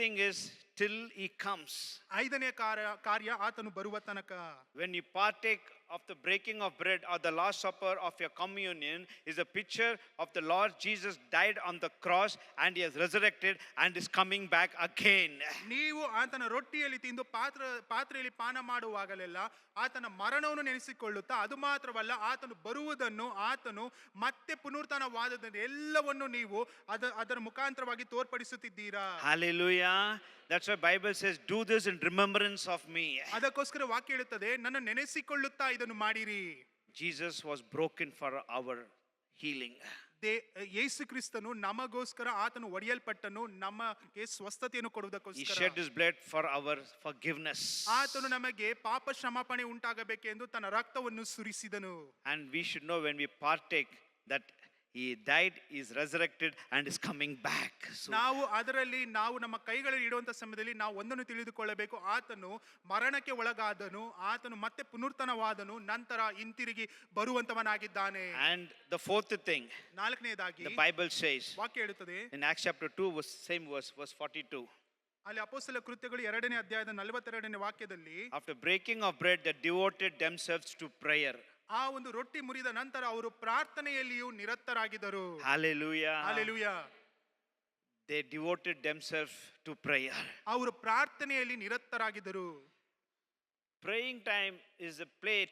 thing is till he comes. ಐದನೇ ಕಾರ್ಯ ಆತನು ಬರುವ ತನಕ. When you partake of the breaking of bread or the last supper of your communion is a picture of the Lord Jesus died on the cross and he has resurrected and is coming back again. ನೀವು ಆತನ ರೊಟ್ಟಿಯಲ್ಲಿ ತಿಂದು ಪಾತ್ರೆಯಲ್ಲಿ ಪಾನ ಮಾಡುವಾಗಲೆಲ್ಲ ಆತನ ಮರಣವನ್ನು ನೆನೆಸಿಕೊಳ್ಳುತ್ತಾ, ಅದು ಮಾತ್ರವಲ್ಲ ಆತನು ಬರುವುದನ್ನು, ಆತನು ಮತ್ತೆ ಪುನರುತ್ಥಾನವಾದದ್ದನ್ನು ಎಲ್ಲವನ್ನು ನೀವು ಅದರ ಮುಖಾಂತರವಾಗಿ ತೋರ್ಪಡಿಸುತ್ತಿದ್ದೀರಾ. Hallelujah. That's why Bible says do this in remembrance of me. ಅದಕ್ಕೋಸ್ಕರ ವಾಕ್ಯ ಹೇಳುತ್ತದೆ, ನನ್ನ ನೆನೆಸಿಕೊಳ್ಳುತ್ತಾ ಇದನ್ನು ಮಾಡಿರಿ. Jesus was broken for our healing. ಯೇಸು ಕ್ರಿಸ್ತನು ನಮಗೋಸ್ಕರ ಆತನು ಒಡೆಯಲ್ಪಟ್ಟನು, ನಮಗೆ ಸ್ವಸ್ಥತೆಯನ್ನು ಕೊಡುವುದಕ್ಕೋಸ್ಕರ. He shed his blood for our forgiveness. ಆತನು ನಮಗೆ ಪಾಪ ಕ್ಷಮಾಪಣೆ ಉಂಟಾಗಬೇಕೆಂದು ತನ್ನ ರಕ್ತವನ್ನು ಸುರಿಸಿದನು. And we should know when we partake that he died, is resurrected and is coming back. ನಾವು ಅದರಲ್ಲಿ ನಾವು ನಮ್ಮ ಕೈಗಳಲ್ಲಿ ಇಡುವಂತ ಸಮಯದಲ್ಲಿ ನಾವು ಒಂದನ್ನು ತಿಳಿದುಕೊಳ್ಳಬೇಕು, ಆತನು ಮರಣಕ್ಕೆ ಒಳಗಾದನು, ಆತನು ಮತ್ತೆ ಪುನರುತ್ಥಾನವಾದನು, ನಂತರ ಹಿಂತಿರುಗಿ ಬರುವಂತವನಾಗಿದ್ದಾನೆ. And the fourth thing, ನಾಲ್ಕನೆಯದಾಗಿ the Bible says ವಾಕ್ಯ ಹೇಳುತ್ತದೆ in Acts chapter 2 same verse 42. ಅಲ್ಲಿ ಅಪೊಸ್ತಲ ಕೃತ್ಯಗಳು 2ನೇ ಅಧ್ಯಾಯದ 42ನೇ ವಾಕ್ಯದಲ್ಲಿ, after breaking of bread they devoted themselves to prayer. ಆ ಒಂದು ರೊಟ್ಟಿ ಮುರಿದ ನಂತರ ಅವರು ಪ್ರಾರ್ಥನೆಯಲ್ಲಿಯೂ ನಿರತರಾಗಿದ್ದರು. Hallelujah. Hallelujah. They devoted themselves to prayer. ಅವರು ಪ್ರಾರ್ಥನೆಯಲ್ಲಿ ನಿರತರಾಗಿದ್ದರು. Praying time is a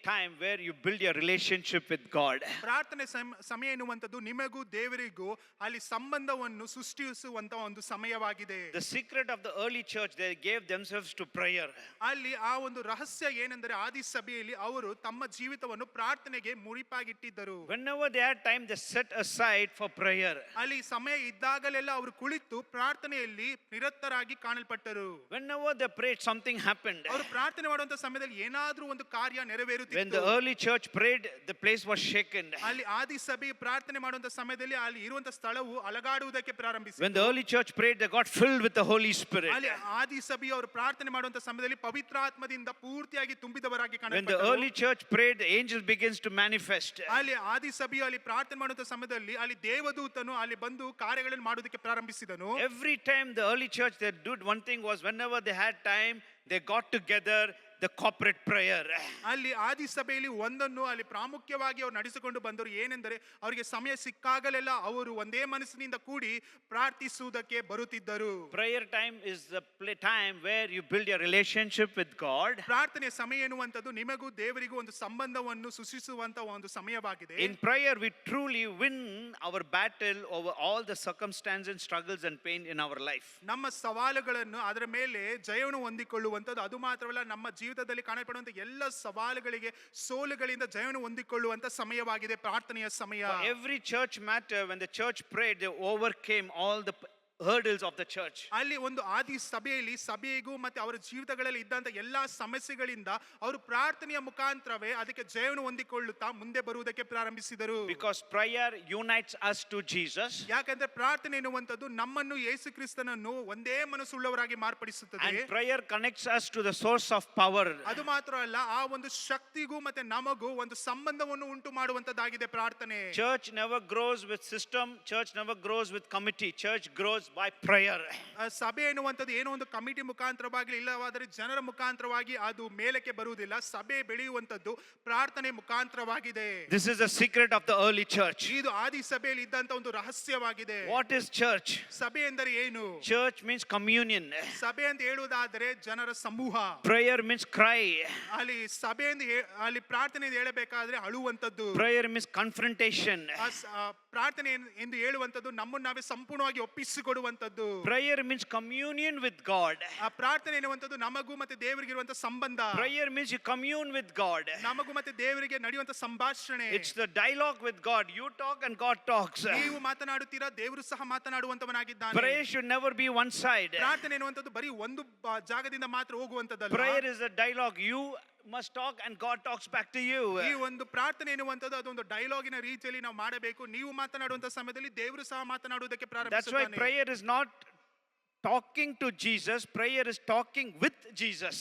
time where you build your relationship with God. ಪ್ರಾರ್ಥನೆ ಸಮಯ ಎನ್ನುವಂತದ್ದು ನಿಮಗೂ ದೇವರಿಗೂ ಅಲ್ಲಿ ಸಂಬಂಧವನ್ನು ಸೃಷ್ಟಿಸುವಂತ ಒಂದು ಸಮಯವಾಗಿದೆ. The secret of the early church, they gave themselves to prayer. ಅಲ್ಲಿ ಆ ಒಂದು ರಹಸ್ಯ ಏನೆಂದರೆ ಆದಿ ಸಭೆಯಲ್ಲಿ ಅವರು ತಮ್ಮ ಜೀವಿತವನ್ನು ಪ್ರಾರ್ಥನೆಗೆ ಮುಡಿಪಾಗಿಟ್ಟಿದ್ದರು. Whenever they had time they set aside for prayer. ಅಲ್ಲಿ ಸಮಯ ಇದ್ದಾಗಲೆಲ್ಲ ಅವರು ಕುಳಿತು ಪ್ರಾರ್ಥನೆಯಲ್ಲಿ ನಿರತರಾಗಿ ಕಾಣಲ್ಪಟ್ಟರು. Whenever they prayed something happened. ಅವರು ಪ್ರಾರ್ಥನೆ ಮಾಡುವಂತ ಸಮಯದಲ್ಲಿ ಏನಾದರೂ ಒಂದು ಕಾರ್ಯ ನೆರವೇರುತ್ತಿತ್ತು. When the early church prayed the place was shaken. ಅಲ್ಲಿ ಆದಿ ಸಭೆ ಪ್ರಾರ್ಥನೆ ಮಾಡುವಂತ ಸಮಯದಲ್ಲಿ ಅಲ್ಲಿ ಇರುವಂತ ಸ್ಥಳವು ಅಲಗಾಡುವುದಕ್ಕೆ ಪ್ರಾರಂಭಿಸಿತು. When the early church prayed they got filled with the Holy Spirit. ಅಲ್ಲಿ ಆದಿ ಸಭೆ ಅವರು ಪ್ರಾರ್ಥನೆ ಮಾಡುವಂತ ಸಮಯದಲ್ಲಿ ಪವಿತ್ರಾತ್ಮದಿಂದ ಪೂರ್ತಿಯಾಗಿ ತುಂಬಿದವರಾಗಿ ಕಾಣಲ್ಪಟ್ಟರು. When the early church prayed the angel begins to manifest. ಅಲ್ಲಿ ಆದಿ ಸಭೆ ಅಲ್ಲಿ ಪ್ರಾರ್ಥನೆ ಮಾಡುವಂತ ಸಮಯದಲ್ಲಿ ಅಲ್ಲಿ ದೇವದೂತನು ಅಲ್ಲಿ ಬಂದು ಕಾರ್ಯಗಳನ್ನು ಮಾಡುವುದಕ್ಕೆ ಪ್ರಾರಂಭಿಸಿದನು. Every time the early church they did one thing was whenever they had time they got together the corporate prayer. ಅಲ್ಲಿ ಆದಿ ಸಭೆಯಲ್ಲಿ ಒಂದನ್ನು ಅಲ್ಲಿ ಪ್ರಾಮುಖ್ಯವಾಗಿ ಅವರು ನಡೆಸಿಕೊಂಡು ಬಂದರು. ಏನೆಂದರೆ ಅವರಿಗೆ ಸಮಯ ಸಿಕ್ಕಾಗಲೆಲ್ಲ ಅವರು ಒಂದೇ ಮನಸ್ಸಿನಿಂದ ಕೂಡಿ ಪ್ರಾರ್ಥಿಸುವುದಕ್ಕೆ ಬರುತ್ತಿದ್ದರು. Prayer time is the time where you build your relationship with God. ಪ್ರಾರ್ಥನೆ ಸಮಯ ಎನ್ನುವಂತದ್ದು ನಿಮಗೂ ದೇವರಿಗೂ ಒಂದು ಸಂಬಂಧವನ್ನು ಸೃಷ್ಟಿಸುವಂತ ಒಂದು ಸಮಯವಾಗಿದೆ. In prayer we truly win our battle over all the circumstances and struggles and pain in our life. ನಮ್ಮ ಸವಾಲುಗಳನ್ನು ಅದರ ಮೇಲೆ ಜಯವನ್ನು ಹೊಂದಿಕೊಳ್ಳುವಂತದ್ದು, ಅದು ಮಾತ್ರವಲ್ಲ ನಮ್ಮ ಜೀವಿತದಲ್ಲಿ ಕಾಣಲ್ಪಡುವಂತ ಎಲ್ಲ ಸವಾಲುಗಳಿಗೆ ಸೋಲುಗಳಿಂದ ಜಯವನ್ನು ಹೊಂದಿಕೊಳ್ಳುವಂತ ಸಮಯವಾಗಿದೆ ಪ್ರಾರ್ಥನೆಯ ಸಮಯ. For every church matter, when the church prayed they overcame all the hurdles of the church. ಅಲ್ಲಿ ಒಂದು ಆದಿ ಸಭೆಯಲ್ಲಿ ಸಭೆಗೂ ಮತ್ತೆ ಅವರ ಜೀವಿತಗಳಲ್ಲಿ ಇದ್ದಂತ ಎಲ್ಲಾ ಸಮಸ್ಯೆಗಳಿಂದ ಅವರು ಪ್ರಾರ್ಥನೆಯ ಮುಖಾಂತರವೇ ಅದಕ್ಕೆ ಜಯವನ್ನು ಹೊಂದಿಕೊಳ್ಳುತ್ತಾ ಮುಂದೆ ಬರುವುದಕ್ಕೆ ಪ್ರಾರಂಭಿಸಿದರು. Because prayer unites us to Jesus. ಯಾಕಂದ್ರೆ ಪ್ರಾರ್ಥನೆ ಎನ್ನುವಂತದ್ದು ನಮ್ಮನ್ನು ಯೇಸು ಕ್ರಿಸ್ತನನ್ನು ಒಂದೇ ಮನಸ್ಸುಳ್ಳವರಾಗಿ ಮಾರ್ಪಡಿಸುತ್ತದೆ. And prayer connects us to the source of power. ಅದು ಮಾತ್ರ ಅಲ್ಲ, ಆ ಒಂದು ಶಕ್ತಿಗೂ ಮತ್ತೆ ನಮಗೂ ಒಂದು ಸಂಬಂಧವನ್ನು ಉಂಟು ಮಾಡುವಂತದ್ದಾಗಿದೆ ಪ್ರಾರ್ಥನೆ. Church never grows with system, church never grows with committee, church grows by prayer. ಸಭೆ ಎನ್ನುವಂತದ್ದು ಏನೋ ಒಂದು ಕಮಿಟಿ ಮುಖಾಂತರವಾಗಿ ಇಲ್ಲವಾದರೆ ಜನರ ಮುಖಾಂತರವಾಗಿ ಅದು ಮೇಲಕ್ಕೆ ಬರುವುದಿಲ್ಲ. ಸಭೆ ಬೆಳೆಯುವಂತದ್ದು ಪ್ರಾರ್ಥನೆ ಮುಖಾಂತರವಾಗಿದೆ. This is the secret of the early church. ಇದು ಆದಿ ಸಭೆಯಲ್ಲಿ ಇದ್ದಂತ ಒಂದು ರಹಸ್ಯವಾಗಿದೆ. What is church? ಸಭೆ ಎಂದರೆ ಏನು? Church means communion. ಸಭೆ ಅಂತ ಹೇಳುವುದಾದರೆ ಜನರ ಸಮೂಹ. Prayer means cry. ಅಲ್ಲಿ ಸಭೆ ಅಲ್ಲಿ ಪ್ರಾರ್ಥನೆ ಎಂದು ಹೇಳಬೇಕಾದ್ರೆ ಅಳುವಂತದ್ದು. Prayer means confrontation. ಪ್ರಾರ್ಥನೆ ಎಂದು ಹೇಳುವಂತದ್ದು ನಮ್ಮನ್ನು ನಾವೇ ಸಂಪೂರ್ಣವಾಗಿ ಒಪ್ಪಿಸಿಕೊಡುವಂತದ್ದು. Prayer means communion with God. ಆ ಪ್ರಾರ್ಥನೆ ಎನ್ನುವಂತದ್ದು ನಮಗೂ ಮತ್ತೆ ದೇವರಿಗೆ ಇರುವಂತ ಸಂಬಂಧ. Prayer means you commune with God. ನಮಗೂ ಮತ್ತೆ ದೇವರಿಗೆ ನಡೆಯುವಂತ ಸಂಭಾಷಣೆ. It's the dialogue with God. You talk and God talks. ನೀವು ಮಾತನಾಡುತ್ತೀರಾ, ದೇವರು ಸಹ ಮಾತನಾಡುವಂತವನಾಗಿದ್ದಾನೆ. Prayer should never be one side. ಪ್ರಾರ್ಥನೆ ಎನ್ನುವಂತದ್ದು ಬರೀ ಒಂದು ಜಾಗದಿಂದ ಮಾತ್ರ ಹೋಗುವಂತದ್ದಲ್ಲ. Prayer is a dialogue. You must talk and God talks back to you. ಈ ಒಂದು ಪ್ರಾರ್ಥನೆ ಎನ್ನುವಂತದ್ದು ಅದೊಂದು ಡೈಲಾಗಿನ ರೀತಿಯಲ್ಲಿ ನಾವು ಮಾಡಬೇಕು. ನೀವು ಮಾತನಾಡುವಂತ ಸಮಯದಲ್ಲಿ ದೇವರು ಸಹ ಮಾತನಾಡುವುದಕ್ಕೆ ಪ್ರಾರಂಭಿಸುತ್ತಾನೆ. That's why prayer is not talking to Jesus, prayer is talking with Jesus.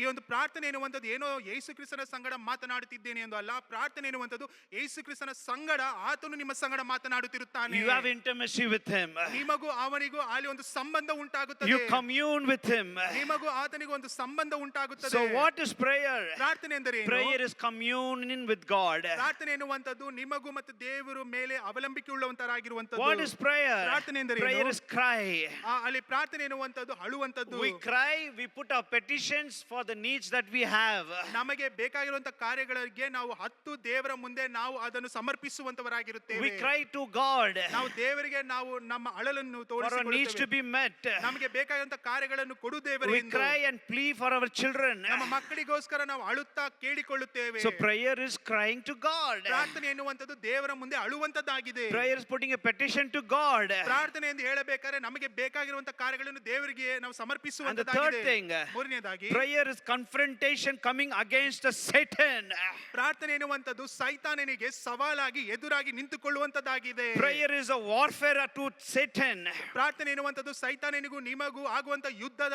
ಈ ಒಂದು ಪ್ರಾರ್ಥನೆ ಎನ್ನುವಂಥದ್ದು ಏನೋ ಯೇಸು ಕ್ರಿಸ್ತನ ಸಂಗಡ ಮಾತನಾಡುತ್ತಿದ್ದೇನೆ ಎಂದು ಅಲ್ಲ, ಪ್ರಾರ್ಥನೆ ಎನ್ನುವಂಥದ್ದು ಯೇಸು ಕ್ರಿಸ್ತನ ಸಂಗಡ ಆತನು ನಿಮ್ಮ ಸಂಗಡ ಮಾತನಾಡುತ್ತಿರುತ್ತಾನೆ. You have intimacy with him. ನಿಮಗೂ ಅವನಿಗೂ ಅಲ್ಲಿ ಒಂದು ಸಂಬಂಧ ಉಂಟಾಗುತ್ತದೆ. You commune with him. ನಿಮಗೂ ಆತನಿಗೂ ಒಂದು ಸಂಬಂಧ ಉಂಟಾಗುತ್ತದೆ. So what is prayer? ಪ್ರಾರ್ಥನೆ ಎಂದರೆ ಏನು? Prayer is communion with God. ಪ್ರಾರ್ಥನೆ ಎನ್ನುವಂಥದ್ದು ನಿಮಗೂ ಮತ್ತು ದೇವರ ಮೇಲೆ ಅವಲಂಬಿಕೆ ಉಳ್ಳವಂತರಾಗಿರುವಂಥದ್ದು. What is prayer? ಪ್ರಾರ್ಥನೆ ಎಂದರೆ ಏನು? Prayer is cry. ಅಲ್ಲಿ ಪ್ರಾರ್ಥನೆ ಎನ್ನುವಂಥದ್ದು ಅಳುವಂಥದ್ದು. We cry, we put our petitions for the needs that we have. ನಮಗೆ ಬೇಕಾಗಿರುವಂತ ಕಾರ್ಯಗಳಿಗೆ ನಾವು ಹತ್ತು ದೇವರ ಮುಂದೆ ನಾವು ಅದನ್ನು ಸಮರ್ಪಿಸುವಂತವರಾಗಿರುತ್ತೇವೆ. We cry to God ನಾವು ದೇವರಿಗೆ ನಾವು ನಮ್ಮ ಅಳಲನ್ನು for our needs to ತೋರಿಸಿಕೊಳ್ಳುತ್ತೇವೆ. be met. ನಮಗೆ ಬೇಕಾಗಿರುವಂತ ಕಾರ್ಯಗಳನ್ನು ಕೊಡು We ದೇವರೇ ಎಂದು. cry and plead for our children. ನಮ್ಮ ಮಕ್ಕಳಿಗೋಸ್ಕರ ನಾವು ಅಳುತ್ತಾ ಕೇಳಿಕೊಳ್ಳುತ್ತೇವೆ. So prayer is crying to God. ಪ್ರಾರ್ಥನೆ ಎನ್ನುವಂಥದ್ದು ದೇವರ ಮುಂದೆ ಅಳುವಂತದ್ದಾಗಿದೆ. Prayer is putting a petition to God. ಪ್ರಾರ್ಥನೆ ಎಂದು ಹೇಳಬೇಕಾದ್ರೆ ನಮಗೆ ಬೇಕಾಗಿರುವಂತ ಕಾರ್ಯಗಳನ್ನು ದೇವರಿಗೆ ನಾವು And the third ಸಮರ್ಪಿಸುವಂತದ್ದಾಗಿದೆ. thing, ಮೂರನೇದಾಗಿ prayer is confrontation coming against the Satan. ಪ್ರಾರ್ಥನೆ ಎನ್ನುವಂಥದ್ದು ಸೈತಾನನಿಗೆ ಸವಾಲಾಗಿ ಎದುರಾಗಿ ನಿಂತುಕೊಳ್ಳುವಂತದ್ದಾಗಿದೆ. Prayer is a warfare to Satan. ಪ್ರಾರ್ಥನೆ ಎನ್ನುವಂಥದ್ದು ಸೈತಾನನಿಗೂ ನಿಮಗೂ ಆಗುವಂತ ಯುದ್ಧದ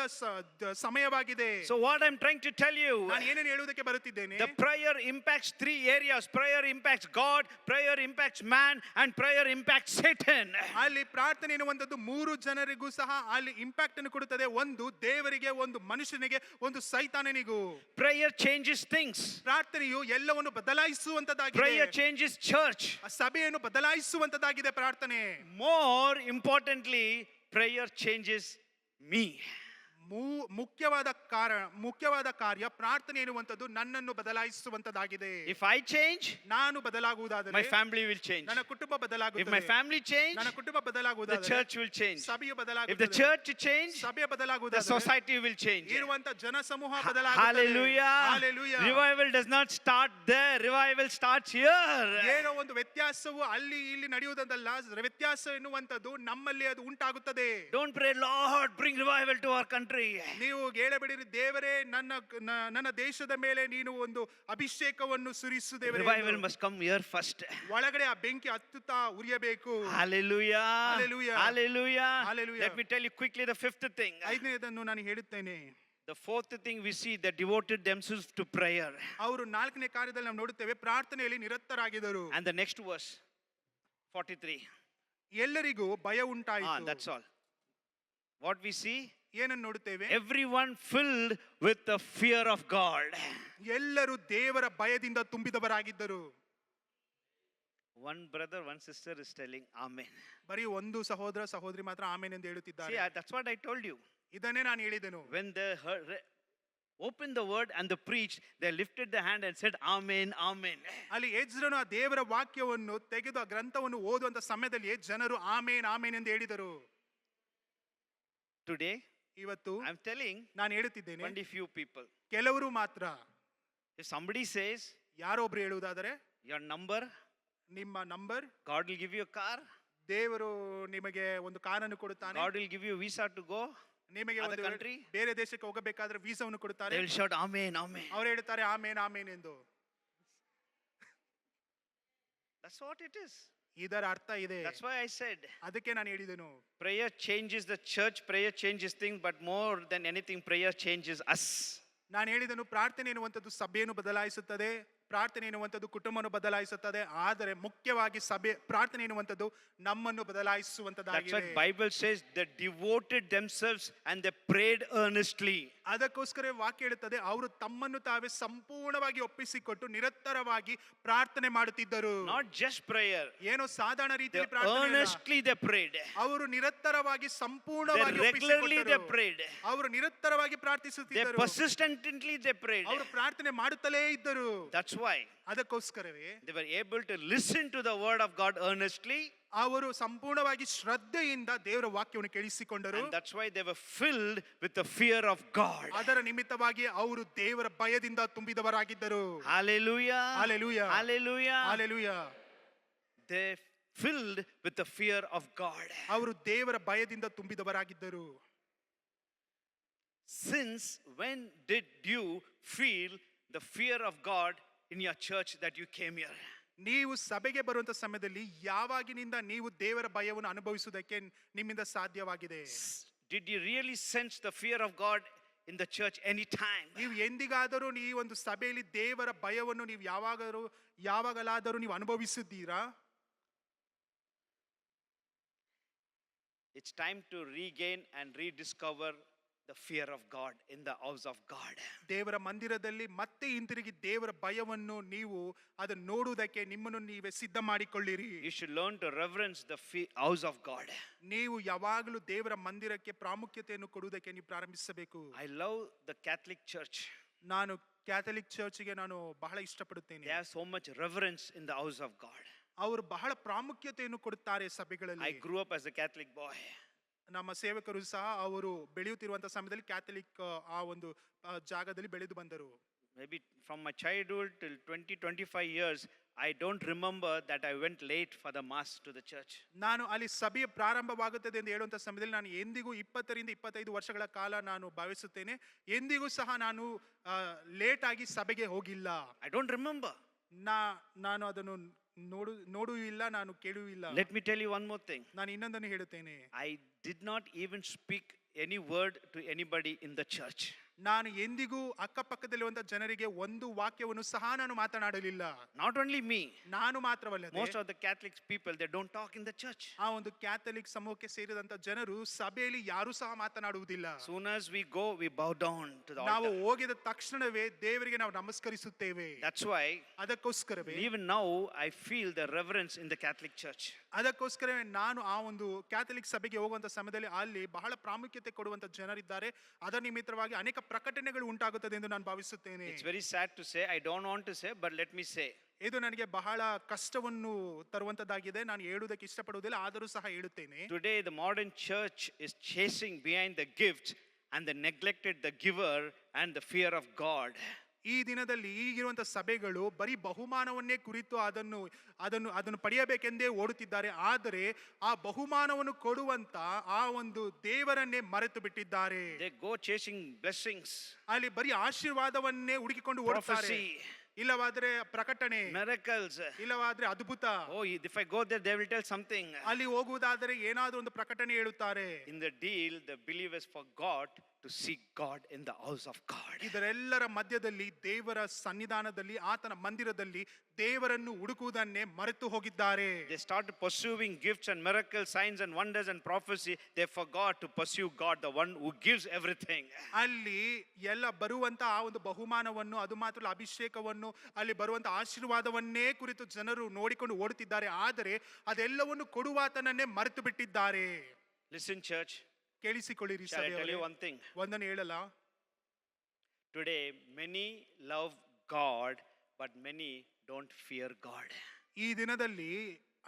ಸಮಯವಾಗಿದೆ. So what I'm trying to tell you, ನಾನು ಏನೇನು ಹೇಳುವುದಕ್ಕೆ ಬರುತ್ತಿದ್ದೇನೆ? the prayer impacts three areas. Prayer impacts God, prayer impacts man, and prayer impacts Satan. ಅಲ್ಲಿ ಪ್ರಾರ್ಥನೆ ಎನ್ನುವಂಥದ್ದು ಮೂರು ಜನರಿಗೂ ಸಹ ಅಲ್ಲಿ ಇಂಪ್ಯಾಕ್ಟ್ ಅನ್ನು ಕೊಡುತ್ತದೆ. ಒಂದು ದೇವರಿಗೆ, ಒಂದು ಮನುಷ್ಯನಿಗೆ, ಒಂದು ಸೈತಾನನಿಗೂ. Prayer changes things. ಪ್ರಾರ್ಥನೆಯು ಎಲ್ಲವನ್ನು ಬದಲಾಯಿಸುವಂತದ್ದಾಗಿದೆ. Prayer changes church. ಸಭೆಯನ್ನು ಬದಲಾಯಿಸುವಂತದ್ದಾಗಿದೆ ಪ್ರಾರ್ಥನೆ. More importantly, prayer changes me. ಮುಖ್ಯವಾದ ಕಾರ್ಯ ಪ್ರಾರ್ಥನೆ ಎನ್ನುವಂಥದ್ದು ನನ್ನನ್ನು ಬದಲಾಯಿಸುವಂತದ್ದಾಗಿದೆ. If I change, ನಾನು ಬದಲಾಗುವುದಾದರೆ my family will change. ನನ್ನ ಕುಟುಂಬ If my ಬದಲಾಗುತ್ತದೆ. family change, ನನ್ನ ಕುಟುಂಬ the ಬದಲಾಗುವುದಾದರೆ church will change. ಸಭೆಯು If the ಬದಲಾಗುತ್ತದೆ. church change, ಸಭೆ the ಬದಲಾಗುವುದಾದರೆ society will change. ಇರುವಂತ ಜನಸಮೂಹ ಬದಲಾಗುತ್ತದೆ. Hallelujah. Hallelujah. Revival does not start there. Revival starts here. ಏನೋ ಒಂದು ವ್ಯತ್ಯಾಸವು ಅಲ್ಲಿ ಇಲ್ಲಿ ನಡೆಯುವುದಲ್ಲ, ವ್ಯತ್ಯಾಸ ಎನ್ನುವಂಥದ್ದು ನಮ್ಮಲ್ಲಿ ಅದು ಉಂಟಾಗುತ್ತದೆ. Don't pray, Lord, bring revival to our country. ನೀವು ಹೇಳಬೇಡಿರಿ, ದೇವರೇ ನನ್ನ ದೇಶದ ಮೇಲೆ ನೀನು ಒಂದು ಅಭಿಷೇಕವನ್ನು ಸುರಿಸು ದೇವರೇ. Revival must come here first. ಒಳಗಡೆ ಆ ಬೆಂಕಿ ಹತ್ತುತ್ತಾ ಉರಿಯಬೇಕು. Hallelujah. Hallelujah. Hallelujah. Hallelujah. Let me tell you quickly the fifth thing. ಐದನೇದನ್ನು ನಾನು ಹೇಳುತ್ತೇನೆ. The fourth thing we see, they devoted themselves to prayer. ಅವರು ನಾಲ್ಕನೇ ಕಾರ್ಯದಲ್ಲಿ ನಾವು ನೋಡುತ್ತೇವೆ ಪ್ರಾರ್ಥನೆಯಲ್ಲಿ ನಿರತರಾಗಿದ್ದರು. And the next verse, 43. ಎಲ್ಲರಿಗೂ ಭಯ ಉಂಟಾಯಿತು. That's all. What we see, ಏನನ್ನು ನೋಡುತ್ತೇವೆ? everyone filled with the fear of God. ಎಲ್ಲರೂ ದೇವರ ಭಯದಿಂದ ತುಂಬಿದವರಾಗಿದ್ದರು. One brother, one sister is telling amen. ಬರೀ ಒಂದು ಸಹೋದರ ಸಹೋದರಿ ಮಾತ್ರ ಆಮೇನ್ ಎಂದು ಹೇಳುತ್ತಿದ್ದಾರೆ. See, that's what I told you. ಇದನ್ನೇ ನಾನು ಹೇಳಿದೆನು. When they opened the word and they preached, they lifted their hand and said amen, amen. ಅಲ್ಲಿ ಎಜ್ರನು ಆ ದೇವರ ವಾಕ್ಯವನ್ನು ತೆಗೆದು ಆ ಗ್ರಂಥವನ್ನು ಓದುವಂತ ಸಮಯದಲ್ಲಿ ಜನರು ಆಮೇನ್ ಆಮೇನ್ ಎಂದು ಹೇಳಿದರು. Today, ಇವತ್ತು I'm telling ನಾನು ಹೇಳುತ್ತಿದ್ದೇನೆ, only few people. ಕೆಲವರು ಮಾತ್ರ. If somebody says ಯಾರೊಬ್ರು ಹೇಳುವುದಾದರೆ, your number, ನಿಮ್ಮ number, God will give you a car, ದೇವರು ನಿಮಗೆ ಒಂದು ಕಾರನ್ನು ಕೊಡುತ್ತಾನೆ, God will give you a visa to go, ನಿಮಗೆ other ಒಂದು country, ಬೇರೆ ದೇಶಕ್ಕೆ ಹೋಗಬೇಕಾದ್ರೆ ವೀಸಾವನ್ನು ಕೊಡುತ್ತಾರೆ. they will shout amen, amen. ಅವರು ಹೇಳುತ್ತಾರೆ ಆಮೇನ್ ಆಮೇನ್ ಎಂದು. That's what it is. ಇದರ ಅರ್ಥ ಇದೆ. That's why I said ಅದಕ್ಕೆ ನಾನು ಹೇಳಿದೆನು, prayer changes the church, prayer changes things, but more than anything, prayer changes us. ನಾನು ಹೇಳಿದನು, ಪ್ರಾರ್ಥನೆ ಎನ್ನುವಂಥದ್ದು ಸಭೆಯನ್ನು ಬದಲಾಯಿಸುತ್ತದೆ, ಪ್ರಾರ್ಥನೆ ಎನ್ನುವಂಥದ್ದು ಕುಟುಂಬವನ್ನು ಬದಲಾಯಿಸುತ್ತದೆ, ಆದರೆ ಮುಖ್ಯವಾಗಿ ಸಭೆ ಪ್ರಾರ್ಥನೆ ಎನ್ನುವಂಥದ್ದು ನಮ್ಮನ್ನು ಬದಲಾಯಿಸುವಂತದ್ದಾಗಿದೆ. That's what Bible says, they devoted themselves and they prayed earnestly. ಅದಕ್ಕೋಸ್ಕರ ವಾಕ್ಯ ಹೇಳುತ್ತದೆ, ಅವರು ತಮ್ಮನ್ನು ತಾವೇ ಸಂಪೂರ್ಣವಾಗಿ ಒಪ್ಪಿಸಿಕೊಟ್ಟು ನಿರಂತರವಾಗಿ ಪ್ರಾರ್ಥನೆ ಮಾಡುತ್ತಿದ್ದರು. Not just prayer, ಏನೋ ಸಾಧಾರಣ ರೀತಿಯಲ್ಲಿ they ಪ್ರಾರ್ಥನೆ ಅಲ್ಲ. earnestly they prayed. ಅವರು ನಿರಂತರವಾಗಿ ಸಂಪೂರ್ಣವಾಗಿ They regularly they ಒಪ್ಪಿಸಿಕೊಟ್ಟರು. prayed. ಅವರು ನಿರಂತರವಾಗಿ They ಪ್ರಾರ್ಥಿಸುತ್ತಿದ್ದರು. persistently they prayed. ಅವರು ಪ್ರಾರ್ಥನೆ ಮಾಡುತ್ತಲೇ ಇದ್ದರು. That's why ಅದಕ್ಕೋಸ್ಕರವೇ they were able to listen to the word of God earnestly, ಅವರು ಸಂಪೂರ್ಣವಾಗಿ ಶ್ರದ್ಧೆಯಿಂದ ದೇವರ ವಾಕ್ಯವನ್ನು ಕೇಳಿಸಿಕೊಂಡರು. and that's why they were filled with the fear of God. ಅದರ ನಿಮಿತ್ತವಾಗಿ ಅವರು ದೇವರ ಭಯದಿಂದ ತುಂಬಿದವರಾಗಿದ್ದರು. Hallelujah. Hallelujah. Hallelujah. Hallelujah. They filled with the fear of God. ಅವರು ದೇವರ ಭಯದಿಂದ ತುಂಬಿದವರಾಗಿದ್ದರು. Since when did you feel the fear of God in your church that you came here? ನೀವು ಸಭೆಗೆ ಬರುವಂತ ಸಮಯದಲ್ಲಿ ಯಾವಾಗಿನಿಂದ ನೀವು ದೇವರ ಭಯವನ್ನು ಅನುಭವಿಸುವುದಕ್ಕೆ ನಿಮ್ಮಿಂದ ಸಾಧ್ಯವಾಗಿದೆ? Did you really sense the fear of God in the church anytime? ನೀವು ಎಂದಿಗಾದರೂ ಈ ಒಂದು ಸಭೆಯಲ್ಲಿ ದೇವರ ಭಯವನ್ನು ನೀವು ಯಾವಾಗಲಾದರೂ ನೀವು ಅನುಭವಿಸಿದ್ದೀರಾ? It's time to regain and rediscover the fear of God in the house of God. ದೇವರ ಮಂದಿರದಲ್ಲಿ ಮತ್ತೆ ಹಿಂತಿರುಗಿ ದೇವರ ಭಯವನ್ನು ನೀವು ಅದನ್ನು ನೋಡುವುದಕ್ಕೆ ನಿಮ್ಮನ್ನು ನೀವೇ ಸಿದ್ಧ ಮಾಡಿಕೊಳ್ಳಿರಿ. You should learn to reverence the house of God. ನೀವು ಯಾವಾಗಲೂ ದೇವರ ಮಂದಿರಕ್ಕೆ ಪ್ರಾಮುಖ್ಯತೆಯನ್ನು ಕೊಡುವುದಕ್ಕೆ ನೀವು ಪ್ರಾರಂಭಿಸಬೇಕು. I love the Catholic Church. ನಾನು ಕ್ಯಾಥಲಿಕ್ ಚರ್ಚ್ಗೆ ನಾನು ಬಹಳ ಇಷ್ಟಪಡುತ್ತೇನೆ. They have so much reverence in the house of God. ಅವರು ಬಹಳ ಪ್ರಾಮುಖ್ಯತೆಯನ್ನು ಕೊಡುತ್ತಾರೆ ಸಭೆಗಳಲ್ಲಿ. I grew up as a Catholic boy. ನಮ್ಮ ಸೇವಕರು ಸಹ ಅವರು ಬೆಳೆಯುತ್ತಿರುವಂತಹ ಸಮಯದಲ್ಲಿ ಕ್ಯಾಥಲಿಕ್ ಆ ಒಂದು ಜಾಗದಲ್ಲಿ ಬೆಳೆದು ಬಂದರು. Maybe from my childhood till 20-25 years, I don't remember that I went late for the mass to the church. ನಾನು ಅಲ್ಲಿ ಸಭೆಯ ಪ್ರಾರಂಭವಾಗುತ್ತದೆ ಎಂದು ಹೇಳುವಂತ ಸಮಯದಲ್ಲಿ ನಾನು ಎಂದಿಗೂ 20-25 ವರ್ಷಗಳ ಕಾಲ ನಾನು ಭಾವಿಸುತ್ತೇನೆ, ಎಂದಿಗೂ ಸಹ ನಾನು ಲೇಟ್ ಆಗಿ ಸಭೆಗೆ ಹೋಗಿಲ್ಲ. I don't remember. ನಾನು ಅದನ್ನು ನೋಡು ಇಲ್ಲ, ನಾನು ಕೇಳುವಿಲ್ಲ. Let me tell you one more thing. ನಾನು ಇನ್ನೊಂದನ್ನು ಹೇಳುತ್ತೇನೆ. I did not even speak any word to anybody in the church. ನಾನು ಎಂದಿಗೂ ಅಕ್ಕಪಕ್ಕದಲ್ಲಿರುವಂತ ಜನರಿಗೆ ಒಂದು ವಾಕ್ಯವನ್ನು ಸಹ ನಾನು ಮಾತನಾಡಲಿಲ್ಲ. Not only me. ನಾನು ಮಾತ್ರವಲ್ಲದೆ Most of the Catholic people, they don't talk in the church. ಆ ಒಂದು ಕ್ಯಾಥಲಿಕ್ ಸಮೂಹಕ್ಕೆ ಸೇರಿದಂತ ಜನರು ಸಭೆಯಲ್ಲಿ ಯಾರು ಸಹ ಮಾತನಾಡುವುದಿಲ್ಲ. Soon as we go, we bow down to the ನಾವು altar. ಹೋಗಿದ ತಕ್ಷಣವೇ ದೇವರಿಗೆ ನಾವು ನಮಸ್ಕರಿಸುತ್ತೇವೆ. That's why ಅದಕ್ಕೋಸ್ಕರವೇ even now I feel the reverence in the Catholic Church. ಅದಕ್ಕೋಸ್ಕರವೇ ನಾನು ಆ ಒಂದು ಕ್ಯಾಥಲಿಕ್ ಸಭೆಗೆ ಹೋಗುವಂತ ಸಮಯದಲ್ಲಿ ಅಲ್ಲಿ ಬಹಳ ಪ್ರಾಮುಖ್ಯತೆ ಕೊಡುವಂತ ಜನರಿದ್ದಾರೆ. ಅದರ ನಿಮಿತ್ತವಾಗಿ ಅನೇಕ ಪ್ರಕಟಣೆಗಳು ಉಂಟಾಗುತ್ತದೆ ಎಂದು ನಾನು ಭಾವಿಸುತ್ತೇನೆ. It's very sad to say, I don't want to say, but let me say. ಇದು ನನಗೆ ಬಹಳ ಕಷ್ಟವನ್ನು ತರುವಂತದ್ದಾಗಿದೆ. ನಾನು ಹೇಳುವುದಕ್ಕೆ ಇಷ್ಟಪಡುವುದಿಲ್ಲ, ಆದರೂ ಸಹ ಹೇಳುತ್ತೇನೆ. Today the modern church is chasing behind the gifts and they neglected the giver and the fear of God. ಈ ದಿನದಲ್ಲಿ ಈಗಿರುವಂತಹ ಸಭೆಗಳು ಬರೀ ಬಹುಮಾನವನ್ನೇ ಕುರಿತು ಅದನ್ನು ಪಡೆಯಬೇಕೆಂದೇ ಓಡುತ್ತಿದ್ದಾರೆ. ಆದರೆ ಆ ಬಹುಮಾನವನ್ನು ಕೊಡುವಂತ ಆ ಒಂದು ದೇವರನ್ನೇ ಮರೆತು ಬಿಟ್ಟಿದ್ದಾರೆ. They go chasing blessings, ಅಲ್ಲಿ ಬರೀ ಆಶೀರ್ವಾದವನ್ನೇ ಹುಡುಕಿಕೊಂಡು ಓಡುತ್ತಾರೆ. prophecy, ಇಲ್ಲವಾದ್ರೆ ಪ್ರಕಟಣೆ, miracles. ಇಲ್ಲವಾದ್ರೆ ಅದ್ಭುತ. Oh, if I go there, they will tell something. ಅಲ್ಲಿ ಹೋಗುವುದಾದರೆ ಏನಾದರೂ ಒಂದು ಪ್ರಕಟಣೆ ಹೇಳುತ್ತಾರೆ. In the deal, the believers forgot to seek God in the house of God. ಇದರೆಲ್ಲರ ಮಧ್ಯದಲ್ಲಿ ದೇವರ ಸನ್ನಿಧಾನದಲ್ಲಿ ಆತನ ಮಂದಿರದಲ್ಲಿ ದೇವರನ್ನು ಹುಡುಕುವುದನ್ನೇ ಮರೆತು ಹೋಗಿದ್ದಾರೆ. They started pursuing gifts and miracles, signs and wonders and prophecy. They forgot to pursue God, the one who gives everything. ಅಲ್ಲಿ ಎಲ್ಲ ಬರುವಂತ ಆ ಒಂದು ಬಹುಮಾನವನ್ನು, ಅದು ಮಾತ್ರ ಅಭಿಷೇಕವನ್ನು, ಅಲ್ಲಿ ಬರುವಂತ ಆಶೀರ್ವಾದವನ್ನೇ ಕುರಿತು ಜನರು ನೋಡಿಕೊಂಡು ಓಡುತ್ತಿದ್ದಾರೆ. ಆದರೆ ಅದೆಲ್ಲವನ್ನು ಕೊಡುವಾತನನ್ನೇ ಮರೆತು ಬಿಟ್ಟಿದ್ದಾರೆ. Listen, church. ಕೇಳಿಸಿಕೊಳ್ಳಿರಿ Shall I tell ಸಭೆಯವರೇ, you one thing? ಒಂದನ್ನು ಹೇಳಲ್ಲ. Today, many love God, but many don't fear God. ಈ ದಿನದಲ್ಲಿ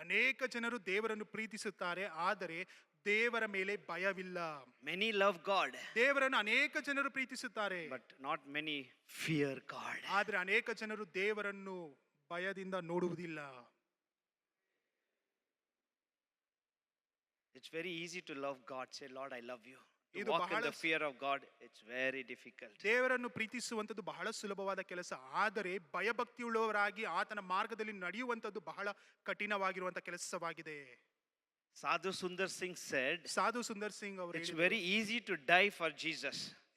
ಅನೇಕ ಜನರು ದೇವರನ್ನು ಪ್ರೀತಿಸುತ್ತಾರೆ, ಆದರೆ ದೇವರ ಮೇಲೆ ಭಯವಿಲ್ಲ. Many love God, ದೇವರನ್ನು ಅನೇಕ ಜನರು ಪ್ರೀತಿಸುತ್ತಾರೆ, but not many fear God. ಆದರೆ ಅನೇಕ ಜನರು ದೇವರನ್ನು ಭಯದಿಂದ ನೋಡುವುದಿಲ್ಲ. It's very easy to love God. Say, Lord, I love you. To ಇದು walk in ಬಹಳ the fear of God, it's very difficult. ದೇವರನ್ನು ಪ್ರೀತಿಸುವಂಥದ್ದು ಬಹಳ ಸುಲಭವಾದ ಕೆಲಸ, ಆದರೆ ಭಯಭಕ್ತಿಯುಳ್ಳವರಾಗಿ ಆತನ ಮಾರ್ಗದಲ್ಲಿ ನಡೆಯುವಂಥದ್ದು ಬಹಳ ಕಠಿಣವಾಗಿರುವಂತ ಕೆಲಸವಾಗಿದೆ. Sadhu Sundar Singh said, ಸಾಧು ಸುಂದರ್ ಸಿಂಗ್ ಅವರು it's very easy to die for Jesus,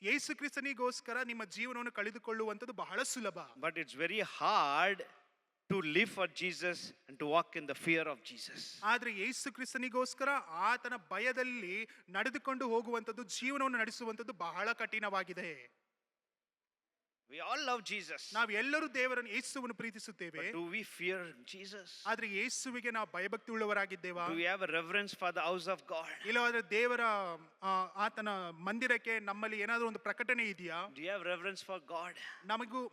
ಯೇಸು ಕ್ರಿಸ್ತನಿಗೋಸ್ಕರ ನಿಮ್ಮ ಜೀವನವನ್ನು ಕಳೆದುಕೊಳ್ಳುವಂಥದ್ದು ಬಹಳ ಸುಲಭ, but it's very hard to live for Jesus and to walk in the fear of Jesus. ಆದ್ರೆ ಯೇಸು ಕ್ರಿಸ್ತನಿಗೋಸ್ಕರ ಆತನ ಭಯದಲ್ಲಿ ನಡೆದುಕೊಂಡು ಹೋಗುವಂಥದ್ದು, ಜೀವನವನ್ನು ನಡೆಸುವಂಥದ್ದು ಬಹಳ ಕಠಿಣವಾಗಿದೆ. We all love Jesus, ನಾವು ಎಲ್ಲರೂ ದೇವರನ್ನು, ಯೇಸುವನ್ನು ಪ್ರೀತಿಸುತ್ತೇವೆ. but do we fear Jesus? ಆದ್ರೆ ಯೇಸುವಿಗೆ ನಾವು ಭಯಭಕ್ತಿ ಉಳ್ಳವರಾಗಿದ್ದೇವಾ? Do we have a reverence for the house of God? ಇಲ್ಲವಾದ್ರೆ ದೇವರ ಆತನ ಮಂದಿರಕ್ಕೆ ನಮ್ಮಲ್ಲಿ ಏನಾದರೂ ಒಂದು ಪ್ರಕಟಣೆ ಇದೆಯಾ? Do you have reverence for God? ನಮಗೂ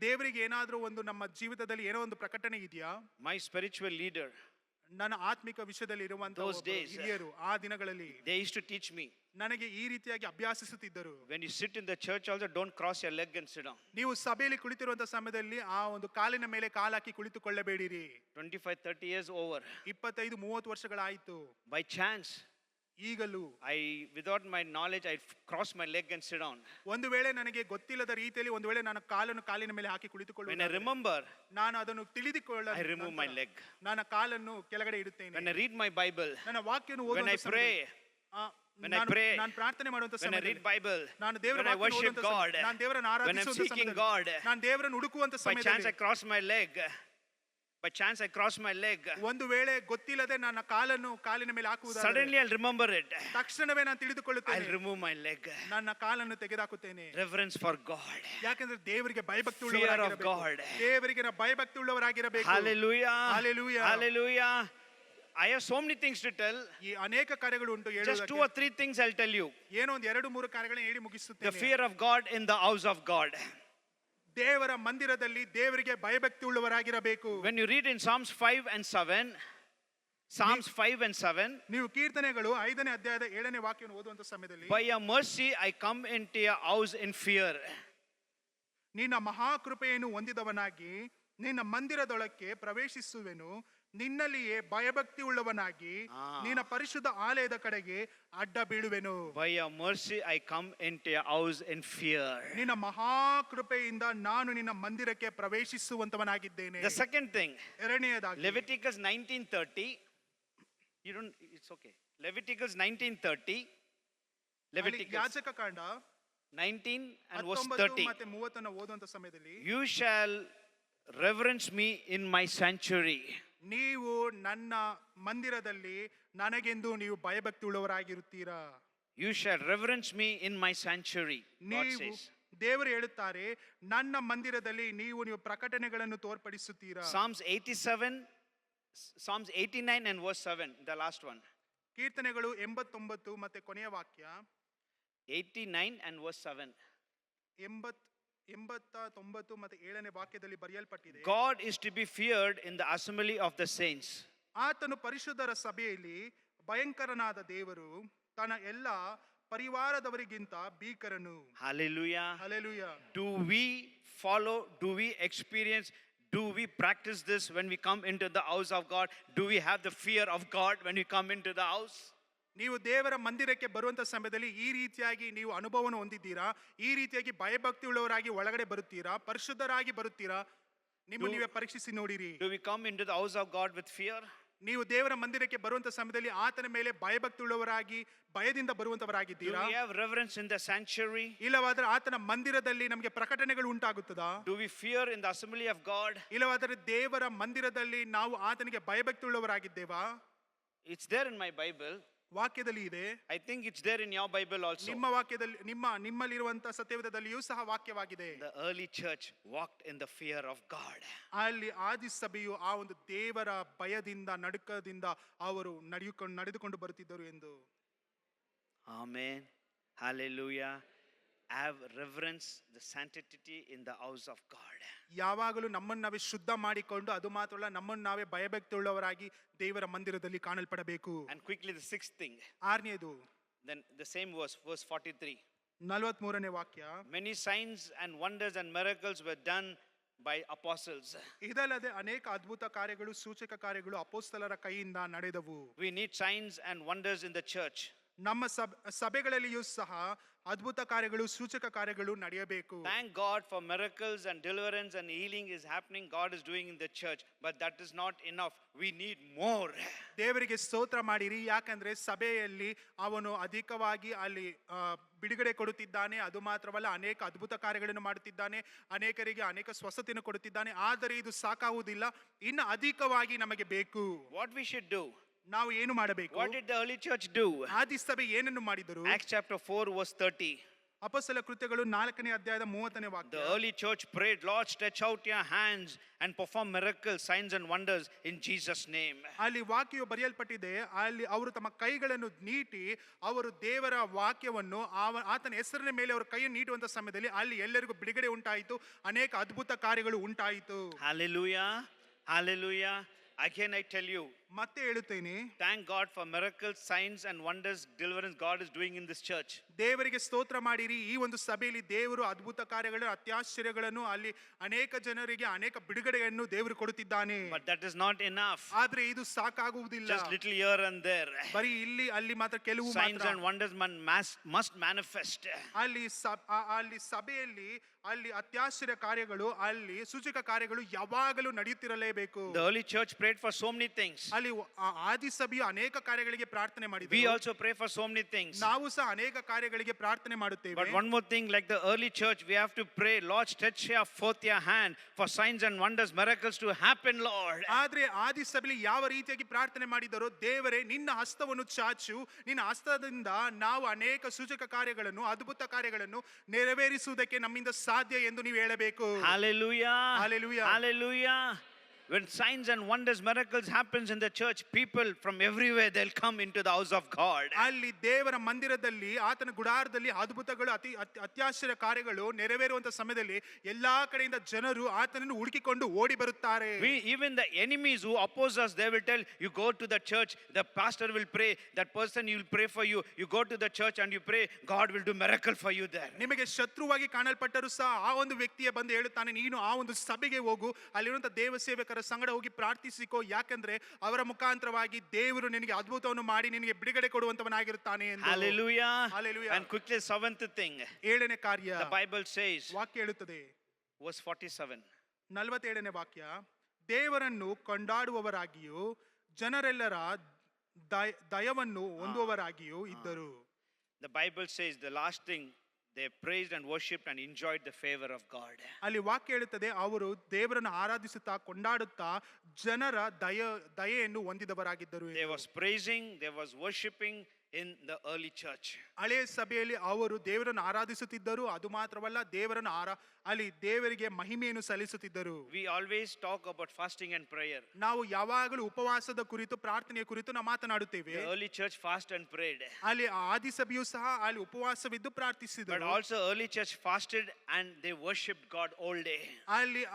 ದೇವರಿಗೆ ಏನಾದರೂ ಒಂದು ನಮ್ಮ ಜೀವಿತದಲ್ಲಿ ಏನೋ ಒಂದು ಪ್ರಕಟಣೆ ಇದೆಯಾ? My spiritual leader, ನನ್ನ ಆತ್ಮಿಕ ವಿಷಯದಲ್ಲಿ ಇರುವಂತ Those days, ಹಿರಿಯರು ಆ ದಿನಗಳಲ್ಲಿ they used to teach me, ನನಗೆ ಈ ರೀತಿಯಾಗಿ ಅಭ್ಯಾಸಿಸುತ್ತಿದ್ದರು. when you sit in the church also, don't cross your leg and sit down. ನೀವು ಸಭೆಯಲ್ಲಿ ಕುಳಿತಿರುವಂತ ಸಮಯದಲ್ಲಿ ಆ ಒಂದು ಕಾಲಿನ ಮೇಲೆ ಕಾಲಾಕಿ ಕುಳಿತುಕೊಳ್ಳಬೇಡಿರಿ. 25-30 years over. 25-30 ವರ್ಷಗಳಾಯಿತು. By chance, ಈಗಲೂ without my knowledge, I cross my leg and sit down. ಒಂದು ವೇಳೆ ನನಗೆ ಗೊತ್ತಿಲ್ಲದ ರೀತಿಯಲ್ಲಿ ಒಂದು ವೇಳೆ ನಾನು ಕಾಲನ್ನು ಕಾಲಿನ ಮೇಲೆ ಹಾಕಿ When I ಕುಳಿತುಕೊಳ್ಳುವ, remember, ನಾನು ಅದನ್ನು ತಿಳಿದುಕೊಳ್ಳ, I remove my leg. ನನ್ನ ಕಾಲನ್ನು ಕೆಳಗಡೆ ಇಡುತ್ತೇನೆ. When I read my Bible, ನನ್ನ ವಾಕ್ಯವನ್ನು when I ಓದುವ pray, when I pray, ನಾನು ಪ್ರಾರ್ಥನೆ ಮಾಡುವಂತ when I read ಸಮಯದಲ್ಲಿ Bible, ನಾನು ದೇವರ when I ವಾಕ್ಯವನ್ನು worship ಓದುವಂತ God, ಸಮಯದಲ್ಲಿ, ನಾನು ದೇವರನ್ನು when I'm ಆರಾಧಿಸುವಂತ seeking ಸಮಯದಲ್ಲಿ, God, ನಾನು ದೇವರನ್ನು ಹುಡುಕುವಂತ by chance I ಸಮಯದಲ್ಲಿ cross my leg, by chance I cross my leg, ಒಂದು ವೇಳೆ ಗೊತ್ತಿಲ್ಲದೆ ನನ್ನ ಕಾಲಿನ ಮೇಲೆ ಹಾಕುವುದಾದರೆ suddenly I'll remember it. ತಕ್ಷಣವೇ ನಾನು I'll ತಿಳಿದುಕೊಳ್ಳುತ್ತೇನೆ, remove my leg. ನನ್ನ ಕಾಲನ್ನು ತೆಗೆದುಹಾಕುತ್ತೇನೆ. Reverence for God. ಯಾಕಂದ್ರೆ ದೇವರಿಗೆ ಭಯಭಕ್ತಿ Fear of ಉಳ್ಳವರಾಗಿರಬೇಕು. God. ದೇವರಿಗೆ ನಾವು ಭಯಭಕ್ತಿ ಉಳ್ಳವರಾಗಿರಬೇಕು. Hallelujah. Hallelujah. Hallelujah. I have so many things to tell. ಈ ಅನೇಕ ಕಾರ್ಯಗಳು ಉಂಟು Just 2 ಹೇಳುವುದಕ್ಕೆ. or 3 things I'll tell you. ಏನೋ ಒಂದು 2-3 ಕಾರ್ಯಗಳನ್ನು ಹೇಳಿ The ಮುಗಿಸುತ್ತೇನೆ. fear of God in the house of God. ದೇವರ ಮಂದಿರದಲ್ಲಿ ದೇವರಿಗೆ ಭಯಭಕ್ತಿ ಉಳ್ಳವರಾಗಿರಬೇಕು. When you read in Psalms 5 and 7, Psalms 5 and 7, ನೀವು ಕೀರ್ತನೆಗಳು 5ನೇ ಅಧ್ಯಾಯದ 7ನೇ ವಾಕ್ಯವನ್ನು ಓದುವಂತ ಸಮಯದಲ್ಲಿ, by your mercy I come into your house in fear. ನಿನ್ನ ಮಹಾಕೃಪೆಯನ್ನು ಹೊಂದಿದವನಾಗಿ ನಿನ್ನ ಮಂದಿರದೊಳಕ್ಕೆ ಪ್ರವೇಶಿಸುವೆನು, ನಿನ್ನಲ್ಲಿಯೇ ಭಯಭಕ್ತಿ ಉಳ್ಳವನಾಗಿ ನಿನ್ನ ಪರಿಶುದ್ಧ ಆಲಯದ ಕಡೆಗೆ ಅಡ್ಡ ಬೀಳುವೆನು. By your mercy I come into your house in fear. ನಿನ್ನ ಮಹಾಕೃಪೆಯಿಂದ ನಾನು ನಿನ್ನ ಮಂದಿರಕ್ಕೆ ಪ್ರವೇಶಿಸುವಂತವನಾಗಿದ್ದೇನೆ. The second thing, ಎರಡನೆಯದಾಗಿ Leviticus 19:30. You don't, it's okay. Leviticus 19:30. Leviticus ಯಾಜಕ ಕಾಂಡ 19 and verse 19 30. ಮತ್ತೆ 30 ಓದುವಂತ ಸಮಯದಲ್ಲಿ, You shall reverence me in my sanctuary. ನೀವು ನನ್ನ ಮಂದಿರದಲ್ಲಿ ನನಗೆಂದು ನೀವು ಭಯಭಕ್ತಿ ಉಳ್ಳವರಾಗಿರುತ್ತೀರಾ. You shall reverence me in my sanctuary, God ನೀವು says. ದೇವರು ಹೇಳುತ್ತಾರೆ, ನನ್ನ ಮಂದಿರದಲ್ಲಿ ನೀವು ಪ್ರಕಟಣೆಗಳನ್ನು ತೋರ್ಪಡಿಸುತ್ತೀರಾ. Psalms 89 and verse 7, the last one. ಕೀರ್ತನೆಗಳು 89 ಮತ್ತೆ ಕೊನೆಯ ವಾಕ್ಯ 89 and verse 7. 89 ಮತ್ತೆ 7ನೇ ವಾಕ್ಯದಲ್ಲಿ ಬರೆಯಲ್ಪಟ್ಟಿದೆ, God is to be feared in the assembly of the saints. ಆತನು ಪರಿಶುದ್ಧರ ಸಭೆಯಲ್ಲಿ ಭಯಂಕರನಾದ ದೇವರು, ತನ್ನ ಎಲ್ಲ ಪರಿವಾರದವರಿಗಿಂತ ಭೀಕರನು. Hallelujah. Hallelujah. Do we follow, do we experience, do we practice this when we come into the house of God? Do we have the fear of God when we come into the house? ನೀವು ದೇವರ ಮಂದಿರಕ್ಕೆ ಬರುವಂತ ಸಮಯದಲ್ಲಿ ಈ ರೀತಿಯಾಗಿ ನೀವು ಅನುಭವವನ್ನು ಹೊಂದಿದ್ದೀರಾ? ಈ ರೀತಿಯಾಗಿ ಭಯಭಕ್ತಿ ಉಳ್ಳವರಾಗಿ ಒಳಗಡೆ ಬರುತ್ತೀರಾ? ಪರಿಶುದ್ಧರಾಗಿ ಬರುತ್ತೀರಾ? ನೀವೇ ಪರೀಕ್ಷಿಸಿ ನೋಡಿರಿ. Do we come into the house of God with fear? ನೀವು ದೇವರ ಮಂದಿರಕ್ಕೆ ಬರುವಂತ ಸಮಯದಲ್ಲಿ ಆತನ ಮೇಲೆ ಭಯಭಕ್ತಿ ಉಳ್ಳವರಾಗಿ ಭಯದಿಂದ Do ಬರುವಂತವರಾಗಿದ್ದೀರಾ? we have reverence in the sanctuary? ಇಲ್ಲವಾದರೆ ಆತನ ಮಂದಿರದಲ್ಲಿ ನಮಗೆ ಪ್ರಕಟಣೆಗಳು ಉಂಟಾಗುತ್ತದಾ? Do we fear in the assembly of God? ಇಲ್ಲವಾದರೆ ದೇವರ ಮಂದಿರದಲ್ಲಿ ನಾವು ಆತನಿಗೆ ಭಯಭಕ್ತಿ ಉಳ್ಳವರಾಗಿದ್ದೇವಾ? It's there in my Bible. ವಾಕ್ಯದಲ್ಲಿ ಇದೆ. I think it's there in your Bible also. ನಿಮ್ಮ ವಾಕ್ಯದಲ್ಲಿ ನಿಮ್ಮಲ್ಲಿರುವಂತಹ ಸತ್ಯವೇದದಲ್ಲಿಯೂ ಸಹ ವಾಕ್ಯವಾಗಿದೆ. The early church walked in the fear of God. ಅಲ್ಲಿ ಆದಿ ಸಭೆಯು ಆ ಒಂದು ದೇವರ ಭಯದಿಂದ ನಡುಕದಿಂದ ಅವರು ನಡೆದುಕೊಂಡು ಬರುತ್ತಿದ್ದರು ಎಂದು. Amen. Hallelujah. Have reverence, the sanctity in the house of God. ಯಾವಾಗಲೂ ನಮ್ಮನ್ನು ನಾವೇ ಶುದ್ಧ ಮಾಡಿಕೊಂಡು, ಅದು ಮಾತ್ರವಲ್ಲ ನಮ್ಮನ್ನು ನಾವೇ ಭಯಭಕ್ತಿ ಉಳ್ಳವರಾಗಿ ದೇವರ ಮಂದಿರದಲ್ಲಿ ಕಾಣಲ್ಪಡಬೇಕು. And quickly the sixth thing. ಆರನೆಯದು, Then the same verse 43. 43ನೇ ವಾಕ್ಯ, Many signs and wonders and miracles were done by apostles. ಇದಲ್ಲದೆ ಅನೇಕ ಅದ್ಭುತ ಕಾರ್ಯಗಳು ಸೂಚಕ ಕಾರ್ಯಗಳು ಅಪೊಸ್ತಲರ ಕೈಯಿಂದ ನಡೆದವು. We need signs and wonders in the church. ನಮ್ಮ ಸಭೆಗಳಲ್ಲಿಯೂ ಸಹ ಅದ್ಭುತ ಕಾರ್ಯಗಳು ಸೂಚಕ ಕಾರ್ಯಗಳು ನಡೆಯಬೇಕು. Thank God for miracles and deliverance and healing is happening. God is doing in the church, but that is not enough. We need more. ದೇವರಿಗೆ ಸ್ತೋತ್ರ ಮಾಡಿರಿ, ಯಾಕಂದ್ರೆ ಸಭೆಯಲ್ಲಿ ಅವನು ಅಧಿಕವಾಗಿ ಅಲ್ಲಿ ಬಿಡುಗಡೆ ಕೊಡುತ್ತಿದ್ದಾನೆ. ಅದು ಮಾತ್ರವಲ್ಲ, ಅನೇಕ ಅದ್ಭುತ ಕಾರ್ಯಗಳನ್ನು ಮಾಡುತ್ತಿದ್ದಾನೆ, ಅನೇಕರಿಗೆ ಅನೇಕ ಸ್ವಸ್ಥತೆಯನ್ನು ಕೊಡುತ್ತಿದ್ದಾನೆ. ಆದರೆ ಇದು ಸಾಕಾಗುವುದಿಲ್ಲ, ಇನ್ನು ಅಧಿಕವಾಗಿ ನಮಗೆ ಬೇಕು. What we should do? ನಾವು ಏನು ಮಾಡಬೇಕು? What did the early church do? ಆದಿ ಸಭೆ ಏನನ್ನು ಮಾಡಿದರು? Acts chapter 4 verse 30. ಅಪೊಸ್ತಲ ಕೃತ್ಯಗಳು 4ನೇ ಅಧ್ಯಾಯದ 30ನೇ ವಾಕ್ಯ. The early church prayed, Lord, stretch out your hands and perform miracles, signs and wonders in Jesus' name. ಅಲ್ಲಿ ವಾಕ್ಯವು ಬರೆಯಲ್ಪಟ್ಟಿದೆ, ಅಲ್ಲಿ ಅವರು ತಮ್ಮ ಕೈಗಳನ್ನು ನೀಟಿ ಅವರು ದೇವರ ವಾಕ್ಯವನ್ನು ಆತನ ಹೆಸರಿನ ಮೇಲೆ ಅವರ ಕೈಯನ್ನು ನೀಡುವಂತ ಸಮಯದಲ್ಲಿ ಅಲ್ಲಿ ಎಲ್ಲರಿಗೂ ಬಿಡುಗಡೆ ಉಂಟಾಯಿತು, ಅನೇಕ ಅದ್ಭುತ ಕಾರ್ಯಗಳು ಉಂಟಾಯಿತು. Hallelujah. Hallelujah. Again I tell you, ಮತ್ತೆ ಹೇಳುತ್ತೇನೆ, thank God for miracles, signs and wonders, deliverance God is doing in this church. ದೇವರಿಗೆ ಸ್ತೋತ್ರ ಮಾಡಿರಿ. ಈ ಒಂದು ಸಭೆಯಲ್ಲಿ ದೇವರು ಅದ್ಭುತ ಕಾರ್ಯಗಳು ಅತ್ಯಾಶ್ಚರ್ಯಗಳನ್ನು ಅಲ್ಲಿ ಅನೇಕ ಜನರಿಗೆ ಅನೇಕ ಬಿಡುಗಡೆಯನ್ನು ದೇವರು ಕೊಡುತ್ತಿದ್ದಾನೆ. But that is not enough. ಆದ್ರೆ ಇದು ಸಾಕಾಗುವುದಿಲ್ಲ. Just little here and there. ಬರೀ ಇಲ್ಲಿ ಅಲ್ಲಿ ಮಾತ್ರ ಕೆಲವು Signs and wonders must manifest. ಅಲ್ಲಿ ಸಭೆಯಲ್ಲಿ ಅಲ್ಲಿ ಅತ್ಯಾಶ್ಚರ್ಯ ಕಾರ್ಯಗಳು ಅಲ್ಲಿ ಸೂಚಕ ಕಾರ್ಯಗಳು ಯಾವಾಗಲೂ ನಡೆಯುತ್ತಿರಲೇಬೇಕು. The early church prayed for so many things. ಅಲ್ಲಿ ಆದಿ ಸಭೆಯು ಅನೇಕ ಕಾರ್ಯಗಳಿಗೆ ಪ್ರಾರ್ಥನೆ We ಮಾಡಿದರು. also pray for so many things. ನಾವು ಸಹ ಅನೇಕ ಕಾರ್ಯಗಳಿಗೆ ಪ್ರಾರ್ಥನೆ ಮಾಡುತ್ತೇವೆ. But one more thing, like the early church, we have to pray, Lord, stretch forth your hand for signs and wonders, miracles to happen, Lord. ಆದ್ರೆ ಆದಿ ಸಭೆಯಲ್ಲಿ ಯಾವ ರೀತಿಯಾಗಿ ಪ್ರಾರ್ಥನೆ ಮಾಡಿದರೋ, ದೇವರೇ ನಿನ್ನ ಹಸ್ತವನ್ನು ಚಾಚು, ನಿನ್ನ ಹಸ್ತದಿಂದ ನಾವು ಅನೇಕ ಸೂಚಕ ಕಾರ್ಯಗಳನ್ನು, ಅದ್ಭುತ ಕಾರ್ಯಗಳನ್ನು ನೆರವೇರಿಸುವುದಕ್ಕೆ ನಮ್ಮಿಂದ ಸಾಧ್ಯ ಎಂದು ನೀವು ಹೇಳಬೇಕು. Hallelujah. Hallelujah. Hallelujah. When signs and wonders, miracles happens in the church, people from everywhere, they'll come into the house of God. ಅಲ್ಲಿ ದೇವರ ಮಂದಿರದಲ್ಲಿ, ಆತನ ಗುಡಾರದಲ್ಲಿ ಅದ್ಭುತಗಳು, ಅತ್ಯಾಶ್ಚರ್ಯ ಕಾರ್ಯಗಳು ನೆರವೇರುವಂತ ಸಮಯದಲ್ಲಿ ಎಲ್ಲಾ ಕಡೆಯಿಂದ ಜನರು ಆತನನ್ನು ಹುಡುಕಿಕೊಂಡು ಓಡಿ ಬರುತ್ತಾರೆ. Even the enemies who oppose us, they will tell you, go to the church, the pastor will pray, that person he will pray for you. You go to the church and you pray, God will do miracle for you there. ನಿಮಗೆ ಶತ್ರುವಾಗಿ ಕಾಣಲ್ಪಟ್ಟರು ಸಹ ಆ ಒಂದು ವ್ಯಕ್ತಿಯೇ ಬಂದು ಹೇಳುತ್ತಾನೆ, ನೀನು ಆ ಒಂದು ಸಭೆಗೆ ಹೋಗು, ಅಲ್ಲಿರುವಂತ ದೇವ ಸೇವಕರ ಸಂಗಡ ಹೋಗಿ ಪ್ರಾರ್ಥಿಸಿಕೋ, ಯಾಕಂದ್ರೆ ಅವರ ಮುಖಾಂತರವಾಗಿ ದೇವರು ನಿನಗೆ ಅದ್ಭುತವನ್ನು ಮಾಡಿ ನಿನಗೆ ಬಿಡುಗಡೆ ಕೊಡುವಂತವನಾಗಿರುತ್ತಾನೆ ಎಂದು. Hallelujah. Hallelujah. And quickly, seventh thing, ಏಳನೇ ಕಾರ್ಯ, the Bible says, ವಾಕ್ಯ ಹೇಳುತ್ತದೆ, verse 47, 47ನೇ ವಾಕ್ಯ, ದೇವರನ್ನು ಕೊಂಡಾಡುವವರಾಗಿಯೂ ಜನರೆಲ್ಲರ ದಯವನ್ನು ಹೊಂದುವವರಾಗಿಯೂ ಇದ್ದರು. the Bible says the last thing, they praised and worshipped and enjoyed the favor of God. ಅಲ್ಲಿ ವಾಕ್ಯ ಹೇಳುತ್ತದೆ, ಅವರು ದೇವರನ್ನು ಆರಾಧಿಸುತ್ತಾ ಕೊಂಡಾಡುತ್ತಾ ಜನರ ದಯೆಯನ್ನು ಹೊಂದಿದವರಾಗಿದ್ದರು. They was praising, they was worshipping in the early church. ಹಳೆಯ ಸಭೆಯಲ್ಲಿ ಅವರು ದೇವರನ್ನು ಆರಾಧಿಸುತ್ತಿದ್ದರು. ಅದು ಮಾತ್ರವಲ್ಲ, ದೇವರನ್ನು ಅಲ್ಲಿ ದೇವರಿಗೆ ಮಹಿಮೆಯನ್ನು ಸಲ್ಲಿಸುತ್ತಿದ್ದರು. We always talk about fasting and prayer. ನಾವು ಯಾವಾಗಲೂ ಉಪವಾಸದ ಕುರಿತು, ಪ್ರಾರ್ಥನೆಯ ಕುರಿತು ನಾವು ಮಾತನಾಡುತ್ತೇವೆ. The early church fasted and prayed. ಅಲ್ಲಿ ಆದಿ ಸಭೆಯು ಸಹ ಅಲ್ಲಿ ಉಪವಾಸವಿದ್ದು ಪ್ರಾರ್ಥಿಸಿದರು. But also early church fasted and they worshipped God all day. ಅಲ್ಲಿ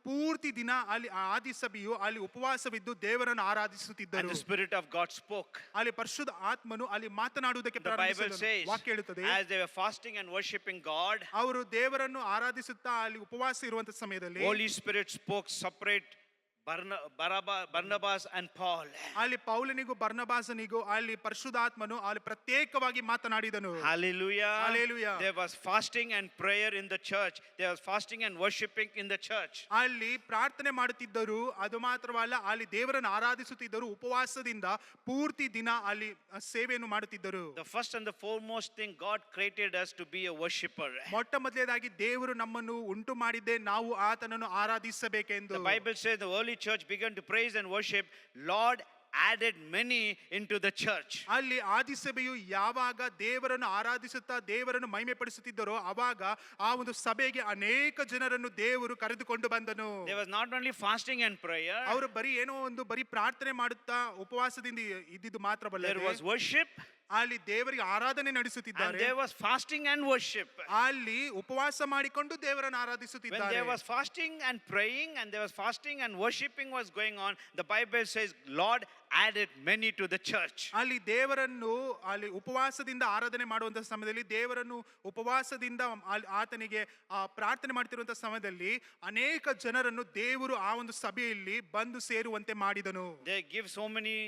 ಪೂರ್ತಿ ದಿನ ಅಲ್ಲಿ ಆದಿ ಸಭೆಯು ಅಲ್ಲಿ ಉಪವಾಸವಿದ್ದು ದೇವರನ್ನು ಆರಾಧಿಸುತ್ತಿದ್ದರು. And the Spirit of God spoke. ಅಲ್ಲಿ ಪರಿಶುದ್ಧ ಆತ್ಮನು ಅಲ್ಲಿ ಮಾತನಾಡುವುದಕ್ಕೆ The Bible ಪ್ರಾರಂಭಿಸಿದನು. says, ವಾಕ್ಯ ಹೇಳುತ್ತದೆ, as they were fasting and worshipping God, ಅವರು ದೇವರನ್ನು ಆರಾಧಿಸುತ್ತಾ ಅಲ್ಲಿ ಉಪವಾಸ ಇರುವಂತ ಸಮಯದಲ್ಲಿ Holy Spirit spoke separate Barnabas and Paul. ಅಲ್ಲಿ ಪೌಲನಿಗೂ ಬರ್ನಬಾಸನಿಗೂ ಅಲ್ಲಿ ಪರಿಶುದ್ಧಾತ್ಮನು ಅಲ್ಲಿ ಪ್ರತ್ಯೇಕವಾಗಿ ಮಾತನಾಡಿದನು. Hallelujah. Hallelujah. There was fasting and prayer in the church. There was fasting and worshipping in the church. ಅಲ್ಲಿ ಪ್ರಾರ್ಥನೆ ಮಾಡುತ್ತಿದ್ದರು. ಅದು ಮಾತ್ರವಲ್ಲ, ಅಲ್ಲಿ ದೇವರನ್ನು ಆರಾಧಿಸುತ್ತಿದ್ದರು. ಉಪವಾಸದಿಂದ ಪೂರ್ತಿ ದಿನ ಅಲ್ಲಿ ಸೇವೆಯನ್ನು ಮಾಡುತ್ತಿದ್ದರು. The first and the foremost thing, God created us to be a worshipper. ಮೊಟ್ಟ ಮೊದಲನೇದಾಗಿ ದೇವರು ನಮ್ಮನ್ನು ಉಂಟು ಮಾಡಿದ್ದೆ ನಾವು ಆತನನ್ನು ಆರಾಧಿಸಬೇಕೆಂದು. The Bible says the early church began to praise and worship. Lord added many into the church. ಅಲ್ಲಿ ಆದಿ ಸಭೆಯು ಯಾವಾಗ ದೇವರನ್ನು ಆರಾಧಿಸುತ್ತಾ ದೇವರನ್ನು ಮಹಿಮೆ ಪಡಿಸುತ್ತಿದ್ದರೋ ಅವಾಗ ಆ ಒಂದು ಸಭೆಗೆ ಅನೇಕ ಜನರನ್ನು ದೇವರು ಕರೆದುಕೊಂಡು ಬಂದನು. There was not only fasting and prayer. ಅವರು ಬರೀ ಏನೋ ಒಂದು ಬರೀ ಪ್ರಾರ್ಥನೆ ಮಾಡುತ್ತಾ ಉಪವಾಸದಿಂದ ಇದ್ದಿದ್ದು ಮಾತ್ರವಲ್ಲ, There was worship. ಅಲ್ಲಿ ದೇವರಿಗೆ ಆರಾಧನೆ And ನಡೆಸುತ್ತಿದ್ದಾರೆ. there was fasting and worship. ಅಲ್ಲಿ ಉಪವಾಸ ಮಾಡಿಕೊಂಡು ದೇವರನ್ನು When ಆರಾಧಿಸುತ್ತಿದ್ದಾರೆ. there was fasting and praying and there was fasting and worshiping was going on, the Bible says Lord added many to the church. ಅಲ್ಲಿ ದೇವರನ್ನು ಅಲ್ಲಿ ಉಪವಾಸದಿಂದ ಆರಾಧನೆ ಮಾಡುವಂತ ಸಮಯದಲ್ಲಿ ದೇವರನ್ನು ಉಪವಾಸದಿಂದ ಆತನಿಗೆ ಪ್ರಾರ್ಥನೆ ಮಾಡ್ತಿರುವಂತ ಸಮಯದಲ್ಲಿ ಅನೇಕ ಜನರನ್ನು ದೇವರು ಆ ಒಂದು ಸಭೆಯಲ್ಲಿ ಬಂದು ಸೇರುವಂತೆ ಮಾಡಿದನು. They give so many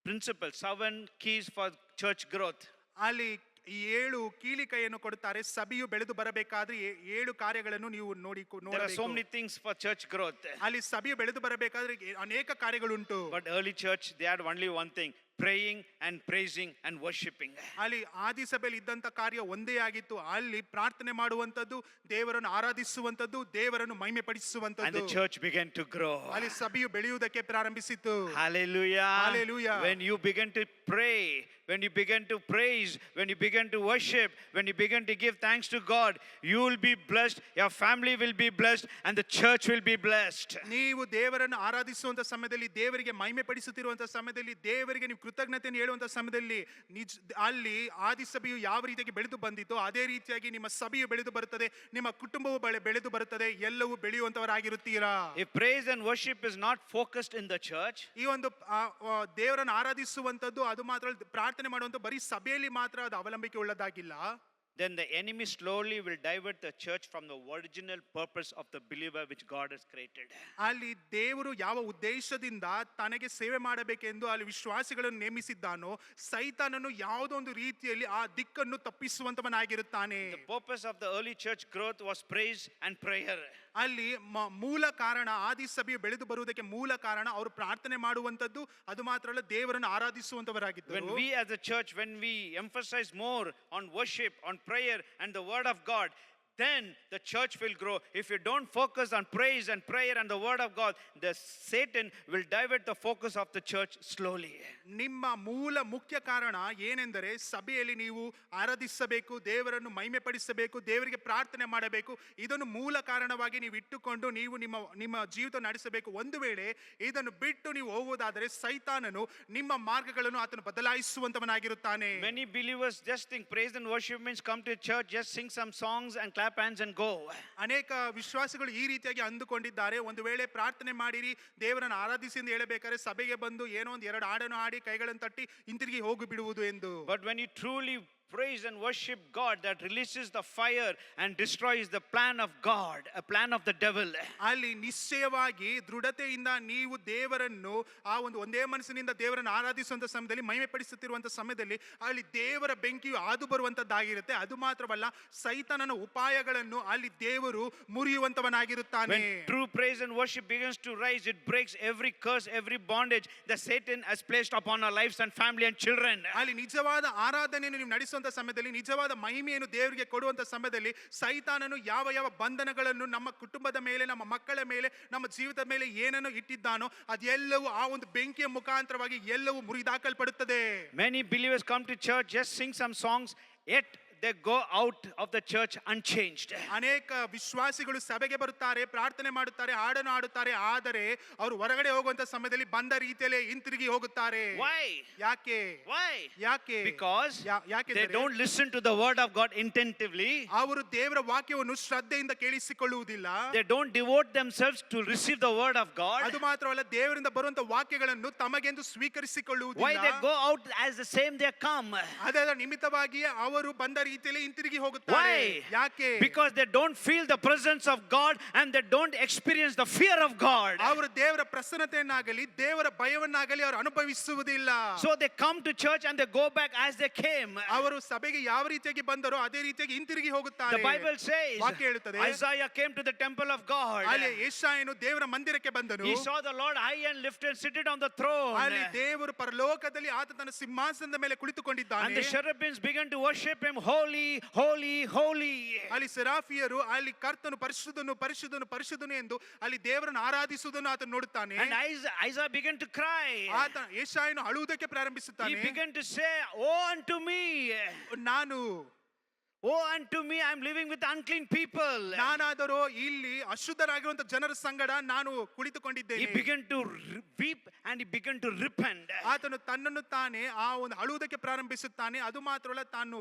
principles, 7 keys for church growth. ಅಲ್ಲಿ 7 ಕೀಲಿಕೈಯನ್ನು ಕೊಡುತ್ತಾರೆ. ಸಭೆಯು ಬೆಳೆದು ಬರಬೇಕಾದ್ರೆ 7 ಕಾರ್ಯಗಳನ್ನು ನೀವು There are so many ನೋಡಬೇಕು. things for church growth. ಅಲ್ಲಿ ಸಭೆಯು ಬೆಳೆದು ಬರಬೇಕಾದ್ರೆ ಅನೇಕ ಕಾರ್ಯಗಳುಂಟು. But early church, they had only one thing, praying and praising and worshiping. ಅಲ್ಲಿ ಆದಿ ಸಭೆಯಲ್ಲಿ ಇದ್ದಂತ ಕಾರ್ಯ ಒಂದೇ ಆಗಿತ್ತು. ಅಲ್ಲಿ ಪ್ರಾರ್ಥನೆ ಮಾಡುವಂತದ್ದು, ದೇವರನ್ನು ಆರಾಧಿಸುವಂತದ್ದು, ದೇವರನ್ನು ಮಹಿಮೆ And ಪಡಿಸುವಂತದ್ದು. the church began to grow. ಅಲ್ಲಿ ಸಭೆಯು ಬೆಳೆಯುವುದಕ್ಕೆ ಪ್ರಾರಂಭಿಸಿತು. Hallelujah. Hallelujah. When you begin to pray, when you begin to praise, when you begin to worship, when you begin to give thanks to God, you will be blessed, your family will be blessed, and the church will be blessed. ನೀವು ದೇವರನ್ನು ಆರಾಧಿಸುವಂತ ಸಮಯದಲ್ಲಿ, ದೇವರಿಗೆ ಮಹಿಮೆ ಪಡಿಸುತ್ತಿರುವಂತ ಸಮಯದಲ್ಲಿ, ದೇವರಿಗೆ ನೀವು ಕೃತಜ್ಞತೆಯನ್ನು ಹೇಳುವಂತ ಸಮಯದಲ್ಲಿ ಅಲ್ಲಿ ಆದಿ ಸಭೆಯು ಯಾವ ರೀತಿಯಾಗಿ ಬೆಳೆದು ಬಂದಿತ್ತೋ ಅದೇ ರೀತಿಯಾಗಿ ನಿಮ್ಮ ಸಭೆಯು ಬೆಳೆದು ಬರುತ್ತದೆ, ನಿಮ್ಮ ಕುಟುಂಬವು ಬೆಳೆದು ಬರುತ್ತದೆ, ಎಲ್ಲವೂ ಬೆಳೆಯುವಂತವರಾಗಿರುತ್ತೀರಾ. If praise and worship is not focused in the church, ಈ ಒಂದು ದೇವರನ್ನು ಆರಾಧಿಸುವಂತದ್ದು ಅದು ಮಾತ್ರ ಪ್ರಾರ್ಥನೆ ಮಾಡುವಂತ ಬರೀ ಸಭೆಯಲ್ಲಿ ಮಾತ್ರ ಅದು ಅವಲಂಬಿಕೆ ಉಳ್ಳದಾಗಿಲ್ಲ, then the enemy slowly will divert the church from the original purpose of the believer which God has created. ಅಲ್ಲಿ ದೇವರು ಯಾವ ಉದ್ದೇಶದಿಂದ ತನಗೆ ಸೇವೆ ಮಾಡಬೇಕೆಂದು ಅಲ್ಲಿ ವಿಶ್ವಾಸಿಗಳನ್ನು ನೇಮಿಸಿದ್ದಾನೋ, ಸೈತಾನನು ಯಾವುದೋ ಒಂದು ರೀತಿಯಲ್ಲಿ ಆ ದಿಕ್ಕನ್ನು ತಪ್ಪಿಸುವಂತವನಾಗಿರುತ್ತಾನೆ. The purpose of the early church growth was praise and prayer. ಅಲ್ಲಿ ಮೂಲ ಕಾರಣ ಆದಿ ಸಭೆಯು ಬೆಳೆದು ಬರುವುದಕ್ಕೆ ಮೂಲ ಕಾರಣ ಅವರು ಪ್ರಾರ್ಥನೆ ಮಾಡುವಂತದ್ದು, ಅದು ಮಾತ್ರ ಅಲ್ಲ ದೇವರನ್ನು ಆರಾಧಿಸುವಂತವರಾಗಿದ್ದರು. When we as a church, when we emphasize more on worship, on prayer and the word of God, then the church will grow. If you don't focus on praise and prayer and the word of God, the Satan will divert the focus of the church slowly. ನಿಮ್ಮ ಮೂಲ ಮುಖ್ಯ ಕಾರಣ ಏನೆಂದರೆ ಸಭೆಯಲ್ಲಿ ನೀವು ಆರಾಧಿಸಬೇಕು, ದೇವರನ್ನು ಮಹಿಮೆ ಪಡಿಸಬೇಕು, ದೇವರಿಗೆ ಪ್ರಾರ್ಥನೆ ಮಾಡಬೇಕು. ಇದನ್ನು ಮೂಲ ಕಾರಣವಾಗಿ ನೀವು ಇಟ್ಟುಕೊಂಡು ನೀವು ನಿಮ್ಮ ಜೀವಿತ ನಡೆಸಬೇಕು. ಒಂದು ವೇಳೆ ಇದನ್ನು ಬಿಟ್ಟು ನೀವು ಹೋಗುವುದಾದರೆ ಸೈತಾನನು ನಿಮ್ಮ ಮಾರ್ಗಗಳನ್ನು ಆತನು ಬದಲಾಯಿಸುವಂತವನಾಗಿರುತ್ತಾನೆ. Many believers just think praise and worship means come to church, just sing some songs and clap hands and go. ಅನೇಕ ವಿಶ್ವಾಸಿಗಳು ಈ ರೀತಿಯಾಗಿ ಅಂದುಕೊಂಡಿದ್ದಾರೆ. ಒಂದು ವೇಳೆ ಪ್ರಾರ್ಥನೆ ಮಾಡಿರಿ, ದೇವರನ್ನು ಆರಾಧಿಸಿ ಎಂದು ಹೇಳಬೇಕಾದ್ರೆ ಸಭೆಗೆ ಬಂದು ಏನೋ ಒಂದು ಎರಡು ಹಾಡನ್ನು ಹಾಡಿ ಕೈಗಳನ್ನು ತಟ್ಟಿ ಹಿಂತಿರುಗಿ ಹೋಗಿ ಬಿಡುವುದು ಎಂದು. But when you truly praise and worship God, that releases the fire and destroys the plan of God, a plan of the devil. ಅಲ್ಲಿ ನಿಶ್ಚಯವಾಗಿ ದೃಢತೆಯಿಂದ ನೀವು ದೇವರನ್ನು ಆ ಒಂದೇ ಮನಸ್ಸಿನಿಂದ ದೇವರನ್ನು ಆರಾಧಿಸುವಂತ ಸಮಯದಲ್ಲಿ ಮಹಿಮೆ ಪಡಿಸುತ್ತಿರುವಂತ ಸಮಯದಲ್ಲಿ ಅಲ್ಲಿ ದೇವರ ಬೆಂಕಿಯು ಹಾದು ಬರುವಂತದ್ದಾಗಿರುತ್ತೆ. ಅದು ಮಾತ್ರವಲ್ಲ, ಸೈತಾನನ ಉಪಾಯಗಳನ್ನು ಅಲ್ಲಿ ದೇವರು ಮುರಿಯುವಂತವನಾಗಿರುತ್ತಾನೆ. When true praise and worship begins to rise, it breaks every curse, every bondage that Satan has placed upon our lives and family and children. ಅಲ್ಲಿ ನಿಜವಾದ ಆರಾಧನೆಯನ್ನು ನೀವು ನಡೆಸುವಂತ ಸಮಯದಲ್ಲಿ, ನಿಜವಾದ ಮಹಿಮೆಯನ್ನು ದೇವರಿಗೆ ಕೊಡುವಂತ ಸಮಯದಲ್ಲಿ ಸೈತಾನನು ಯಾವ ಯಾವ ಬಂಧನಗಳನ್ನು ನಮ್ಮ ಕುಟುಂಬದ ಮೇಲೆ, ನಮ್ಮ ಮಕ್ಕಳ ಮೇಲೆ, ನಮ್ಮ ಜೀವಿತದ ಮೇಲೆ ಏನನ್ನು ಇಟ್ಟಿದ್ದಾನೋ ಅದೆಲ್ಲವೂ ಆ ಒಂದು ಬೆಂಕಿಯ ಮುಖಾಂತರವಾಗಿ ಎಲ್ಲವೂ ಮುರಿದಾಕಲ್ಪಡುತ್ತದೆ. Many believers come to church, just sing some songs, yet they go out of the church unchanged. ಅನೇಕ ವಿಶ್ವಾಸಿಗಳು ಸಭೆಗೆ ಬರುತ್ತಾರೆ, ಪ್ರಾರ್ಥನೆ ಮಾಡುತ್ತಾರೆ, ಹಾಡನ್ನು ಹಾಡುತ್ತಾರೆ, ಆದರೆ ಅವರು ಹೊರಗಡೆ ಹೋಗುವಂತ ಸಮಯದಲ್ಲಿ ಬಂದ ರೀತಿಯಲ್ಲೇ ಹಿಂತಿರುಗಿ ಹೋಗುತ್ತಾರೆ. Why? ಯಾಕೆ? Why? ಯಾಕೆ? Because ಯಾಕೆ they don't listen to the word of God intentively. ಅವರು ದೇವರ ವಾಕ್ಯವನ್ನು ಶ್ರದ್ಧೆಯಿಂದ ಕೇಳಿಸಿಕೊಳ್ಳುವುದಿಲ್ಲ. They don't devote themselves to receive the word of God. ಅದು ಮಾತ್ರವಲ್ಲ, ದೇವರಿಂದ ಬರುವಂತ ವಾಕ್ಯಗಳನ್ನು ತಮಗೆಂದು ಸ್ವೀಕರಿಸಿಕೊಳ್ಳುವುದಿಲ್ಲ. Why they go out as the same they come? ಅದರ ನಿಮಿತ್ತವಾಗಿಯೇ ಅವರು ಬಂದ ರೀತಿಯಲ್ಲಿ ಹಿಂತಿರುಗಿ ಹೋಗುತ್ತಾರೆ. Why? ಯಾಕೆ? Because they don't feel the presence of God and they don't experience the fear of God. ಅವರು ದೇವರ ಪ್ರಸನ್ನತೆಯನ್ನಾಗಲಿ ದೇವರ ಭಯವನ್ನಾಗಲಿ ಅವರು ಅನುಭವಿಸುವುದಿಲ್ಲ. So they come to church and they go back as they came. ಅವರು ಸಭೆಗೆ ಯಾವ ರೀತಿಯಾಗಿ ಬಂದರೋ ಅದೇ ರೀತಿಯಾಗಿ ಹಿಂತಿರುಗಿ ಹೋಗುತ್ತಾರೆ. The Bible says ವಾಕ್ಯ ಹೇಳುತ್ತದೆ, Isaiah came to the temple of God. ಅಲ್ಲಿ ಯೆಶಾಯನು ದೇವರ ಮಂದಿರಕ್ಕೆ ಬಂದನು. He saw the Lord high and lifted, seated on the throne. ಅಲ್ಲಿ ದೇವರು ಪರಲೋಕದಲ್ಲಿ ಆತ ತನ್ನ ಸಿಂಹಾಸನದ ಮೇಲೆ ಕುಳಿತುಕೊಂಡಿದ್ದಾನೆ. And the cherubims began to worship him, holy, holy, holy. ಅಲ್ಲಿ ಸೆರಾಫಿಯರು ಅಲ್ಲಿ ಕರ್ತನು ಪರಿಶುದ್ಧನು ಪರಿಶುದ್ಧನು ಪರಿಶುದ್ಧನು ಎಂದು ಅಲ್ಲಿ ದೇವರನ್ನು ಆರಾಧಿಸುವುದನ್ನು ಆತ ನೋಡುತ್ತಾನೆ. And Isaiah began to cry. ಆತ ಯೆಶಾಯನು ಅಳುವುದಕ್ಕೆ ಪ್ರಾರಂಭಿಸುತ್ತಾನೆ. He began to say, "Oh unto me, oh unto me, I am living with unclean people." ನಾನಾದರೂ ಇಲ್ಲಿ ಅಶುದ್ಧರಾಗಿರುವಂತ ಜನರ ಸಂಗಡ ನಾನು ಕುಳಿತುಕೊಂಡಿದ್ದೇನೆ. He began to weep and he began to repent. ಆತನು ತನ್ನನ್ನು ತಾನೇ ಆ ಒಂದು ಅಳುವುದಕ್ಕೆ ಪ್ರಾರಂಭಿಸುತ್ತಾನೆ. ಅದು ಮಾತ್ರವಲ್ಲ, ತಾನು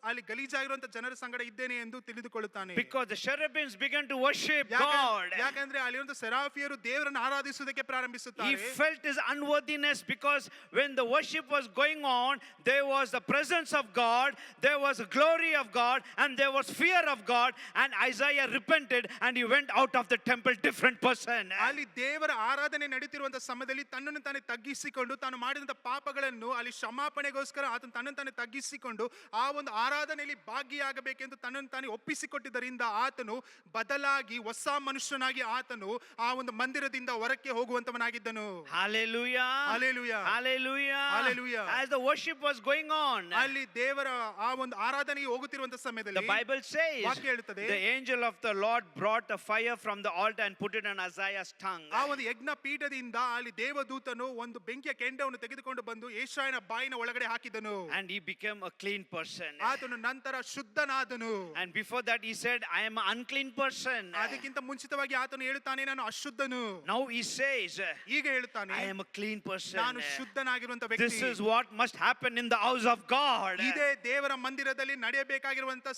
ಅಲ್ಲಿ ಗಲೀಜಾಗಿರುವಂತ ಜನರ ಸಂಗಡ ಇದ್ದೇನೆ ಎಂದು ತಿಳಿದುಕೊಳ್ಳುತ್ತಾನೆ. Because the cherubims began to worship God. ಯಾಕಂದ್ರೆ ಅಲ್ಲಿರುವಂತ ಸೆರಾಫಿಯರು ದೇವರನ್ನು ಆರಾಧಿಸುವುದಕ್ಕೆ ಪ್ರಾರಂಭಿಸುತ್ತಾರೆ. He felt his unworthiness because when the worship was going on, there was the presence of God, there was the glory of God, and there was fear of God. And Isaiah repented and he went out of the temple different person. ಅಲ್ಲಿ ದೇವರ ಆರಾಧನೆ ನಡೀತಿರುವಂತ ಸಮಯದಲ್ಲಿ ತನ್ನನ್ನು ತಾನೇ ತಗ್ಗಿಸಿಕೊಂಡು ತಾನು ಮಾಡಿದಂತ ಪಾಪಗಳನ್ನು ಅಲ್ಲಿ ಕ್ಷಮಾಪಣೆಗೋಸ್ಕರ ಆತನು ತನ್ನನ್ನು ತಾನೇ ತಗ್ಗಿಸಿಕೊಂಡು ಆ ಒಂದು ಆರಾಧನೆಯಲ್ಲಿ ಭಾಗಿಯಾಗಬೇಕೆಂದು ತನ್ನನ್ನು ತಾನೇ ಒಪ್ಪಿಸಿಕೊಟ್ಟಿದ್ದರಿಂದ ಆತನು ಬದಲಾಗಿ ಹೊಸ ಮನುಷ್ಯನಾಗಿ ಆತನು ಆ ಒಂದು ಮಂದಿರದಿಂದ ಹೊರಕ್ಕೆ ಹೋಗುವಂತವನಾಗಿದ್ದನು. Hallelujah. Hallelujah. Hallelujah. Hallelujah. As the worship was going on, ಅಲ್ಲಿ ದೇವರ ಆ ಒಂದು ಆರಾಧನೆಗೆ ಹೋಗುತ್ತಿರುವಂತ ಸಮಯದಲ್ಲಿ the Bible says ವಾಕ್ಯ ಹೇಳುತ್ತದೆ, the angel of the Lord brought a fire from the altar and put it on Isaiah's tongue. ಆ ಒಂದು ಯಜ್ಞ ಪೀಠದಿಂದ ಅಲ್ಲಿ ದೇವದೂತನು ಒಂದು ಬೆಂಕಿಯ ಕೆಂಡವನ್ನು ತೆಗೆದುಕೊಂಡು ಬಂದು ಯೆಶಾಯನ ಬಾಯಿನ ಒಳಗಡೆ ಹಾಕಿದನು. And he became a clean person. ಆತನು ನಂತರ ಶುದ್ಧನಾದನು. And before that he said, I am an unclean person. ಅದಕ್ಕಿಂತ ಮುಂಚಿತವಾಗಿ ಆತನು ಹೇಳುತ್ತಾನೆ, ನಾನು ಅಶುದ್ಧನು. Now he says, ಈಗ ಹೇಳುತ್ತಾನೆ, I am a clean person. ನಾನು ಶುದ್ಧನಾಗಿರುವಂತ ವ್ಯಕ್ತಿ. This is what must happen in the house of God. ಇದೇ ದೇವರ ಮಂದಿರದಲ್ಲಿ ನಡೆಯಬೇಕಾಗಿರುವಂತ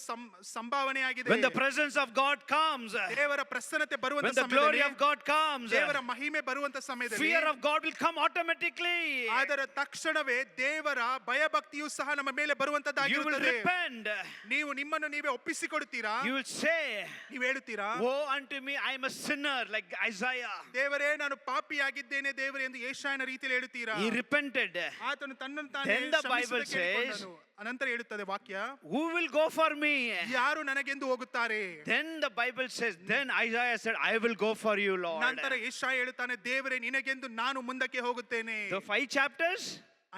ಸಂಭಾವನೆ ಆಗಿದೆ. When the presence of God comes, ದೇವರ ಪ್ರಸನ್ನತೆ ಬರುವಂತ when the glory of God comes, ದೇವರ ಮಹಿಮೆ ಬರುವಂತ ಸಮಯದಲ್ಲಿ fear of God will come automatically. ಅದರ ತಕ್ಷಣವೇ ದೇವರ ಭಯಭಕ್ತಿಯು ಸಹ ನಮ್ಮ ಮೇಲೆ ಬರುವಂತದ್ದಾಗಿರುತ್ತದೆ. ಬರುತ್ತದೆ. repent. ನೀವು ನಿಮ್ಮನ್ನು ನೀವೇ ಒಪ್ಪಿಸಿಕೊಡುತ್ತೀರಾ? You will say, ನೀವು ಹೇಳುತ್ತೀರಾ, woe unto me, I am a sinner, like Isaiah. ದೇವರೇ ನಾನು ಪಾಪಿಯಾಗಿದ್ದೇನೆ ದೇವರೇ ಎಂದು ಯೆಶಾಯನ ರೀತಿಯಲ್ಲಿ ಹೇಳುತ್ತೀರಾ? He repented. ಆತನು ತನ್ನನ್ನು ತಾನೇ Then the Bible ಕ್ಷಮಿಸುವುದಕ್ಕೆ ಹೇಳಿಕೊಂಡನು. ಅನಂತರ ಹೇಳುತ್ತದೆ ವಾಕ್ಯ, Who will go for me? ಯಾರು ನನಗೆಂದು ಹೋಗುತ್ತಾರೆ? Then the Bible says, then Isaiah said, I will go for you, Lord. ನಂತರ ಯೆಶಾಯ ಹೇಳುತ್ತಾನೆ, ದೇವರೇ ನಿನಗೆಂದು ನಾನು ಮುಂದಕ್ಕೆ ಹೋಗುತ್ತೇನೆ. The 5 chapters,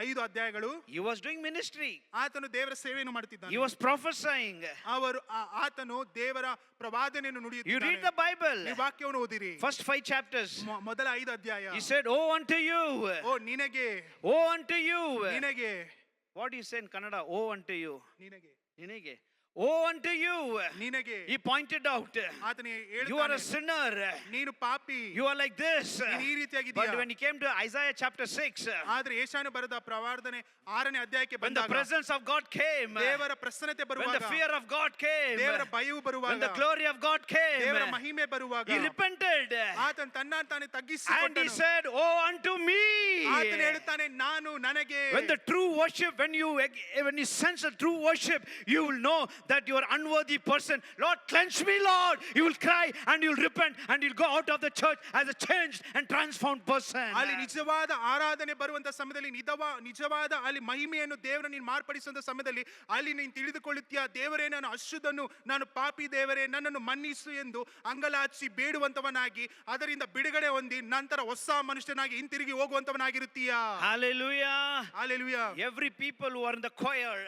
5 ಅಧ್ಯಾಯಗಳು he was doing ministry. ಆತನು ದೇವರ ಸೇವೆಯನ್ನು ಮಾಡುತ್ತಿದ್ದಾನೆ. He was prophesying. ಆತನು ದೇವರ ಪ್ರವಾದನೆಯನ್ನು You read ನುಡಿಯುತ್ತಿದ್ದಾನೆ. the Bible. ಈ ವಾಕ್ಯವನ್ನು ಓದಿರಿ. First 5 chapters. ಮೊದಲ 5 ಅಧ್ಯಾಯ. He said, "Oh unto you, ಓ ನಿನಗೆ, oh unto you." ನಿನಗೆ, What do you say in Kannada? Oh unto you. ನಿನಗೆ, Ninege. Oh unto you. ನಿನಗೆ. He pointed out, ಆತನು you are a ಹೇಳುತ್ತಾನೆ, sinner. ನೀನು ಪಾಪಿ, You are like this. ನೀನು ಈ But ರೀತಿಯಾಗಿದ್ದೀಯಾ. when he came to Isaiah chapter 6, ಆದ್ರೆ ಯೆಶಾಯನು ಬರೆದ ಪ್ರವಾದನೆ 6ನೇ ಅಧ್ಯಾಯಕ್ಕೆ when the ಬಂದಾಗ presence of God came, ದೇವರ ಪ್ರಸನ್ನತೆ when ಬರುವಾಗ, the fear of God came, ದೇವರ ಭಯವು when ಬರುವಾಗ, the glory of God came, ದೇವರ ಮಹಿಮೆ ಬರುವಾಗ, he repented. ಆತನು ತನ್ನನ್ನು ತಾನೇ And he ತಗ್ಗಿಸಿಕೊಂಡನು. said, "Oh unto me." ಆತನು ಹೇಳುತ್ತಾನೆ, ನಾನು ನನಗೆ. When the true worship, when you sense the true worship, you will know that you are unworthy person. Lord, cleanse me, Lord. You will cry and you'll repent and you'll go out of the church as a changed and transformed person. ಅಲ್ಲಿ ನಿಜವಾದ ಆರಾಧನೆ ಬರುವಂತ ಸಮಯದಲ್ಲಿ ನಿಜವಾದ ಅಲ್ಲಿ ಮಹಿಮೆಯನ್ನು ದೇವರ ನೀನು ಮಾರ್ಪಡಿಸುವಂತ ಸಮಯದಲ್ಲಿ ಅಲ್ಲಿ ನೀನು ತಿಳಿದುಕೊಳ್ಳುತ್ತೀಯ, ದೇವರೇ ನಾನು ಅಶುದ್ಧನು, ನಾನು ಪಾಪಿ, ದೇವರೇ ನನ್ನನ್ನು ಮನ್ನಿಸು ಎಂದು ಅಂಗಲಾಚಿ ಬೇಡುವಂತವನಾಗಿ ಅದರಿಂದ ಬಿಡುಗಡೆ ಹೊಂದಿ ನಂತರ ಹೊಸ ಮನುಷ್ಯನಾಗಿ ಹಿಂತಿರುಗಿ ಹೋಗುವಂತವನಾಗಿರುತ್ತೀಯ. Hallelujah. Hallelujah. Every people who are in the choir,